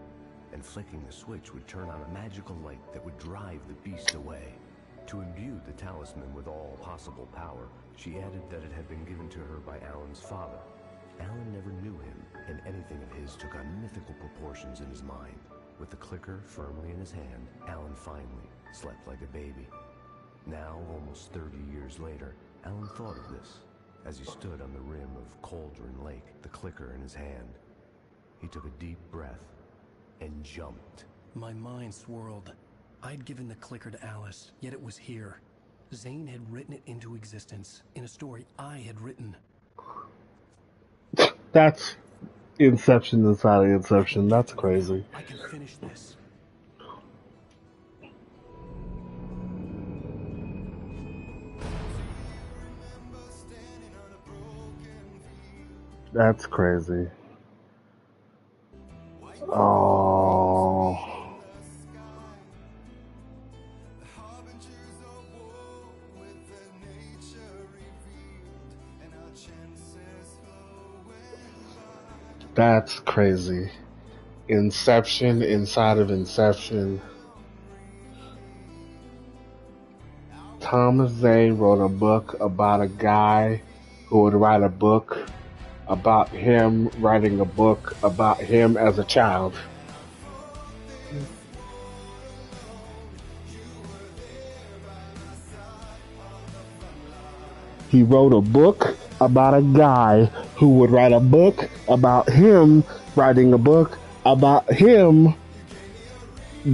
and flicking the switch would turn on a magical light that would drive the beast away. To imbue the talisman with all possible power, she added that it had been given to her by Alan's father. Alan never knew him, and anything of his took on mythical proportions in his mind. With the clicker firmly in his hand, Alan finally slept like a baby. Now, almost 30 years later, Alan thought of this as he stood on the rim of Cauldron Lake, the clicker in his hand. He took a deep breath and jumped. My mind swirled. I'd given the clicker to Alice, yet it was here. Zane had written it into existence, in a story I had written. That's Inception inside of Inception. That's crazy. I can finish this. That's crazy. Oh. That's crazy. Inception inside of Inception. Thomas Zane wrote a book about a guy who would write a book about him writing a book about him as a child. He wrote a book about a guy who would write a book about him writing a book about him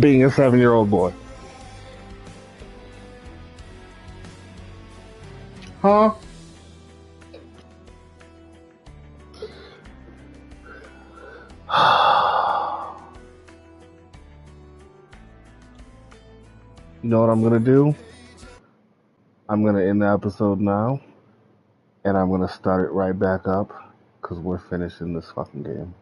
being a 7-year-old boy. Huh? You know what I'm gonna do? I'm gonna end the episode now, and I'm gonna start it right back up, because we're finishing this fucking game.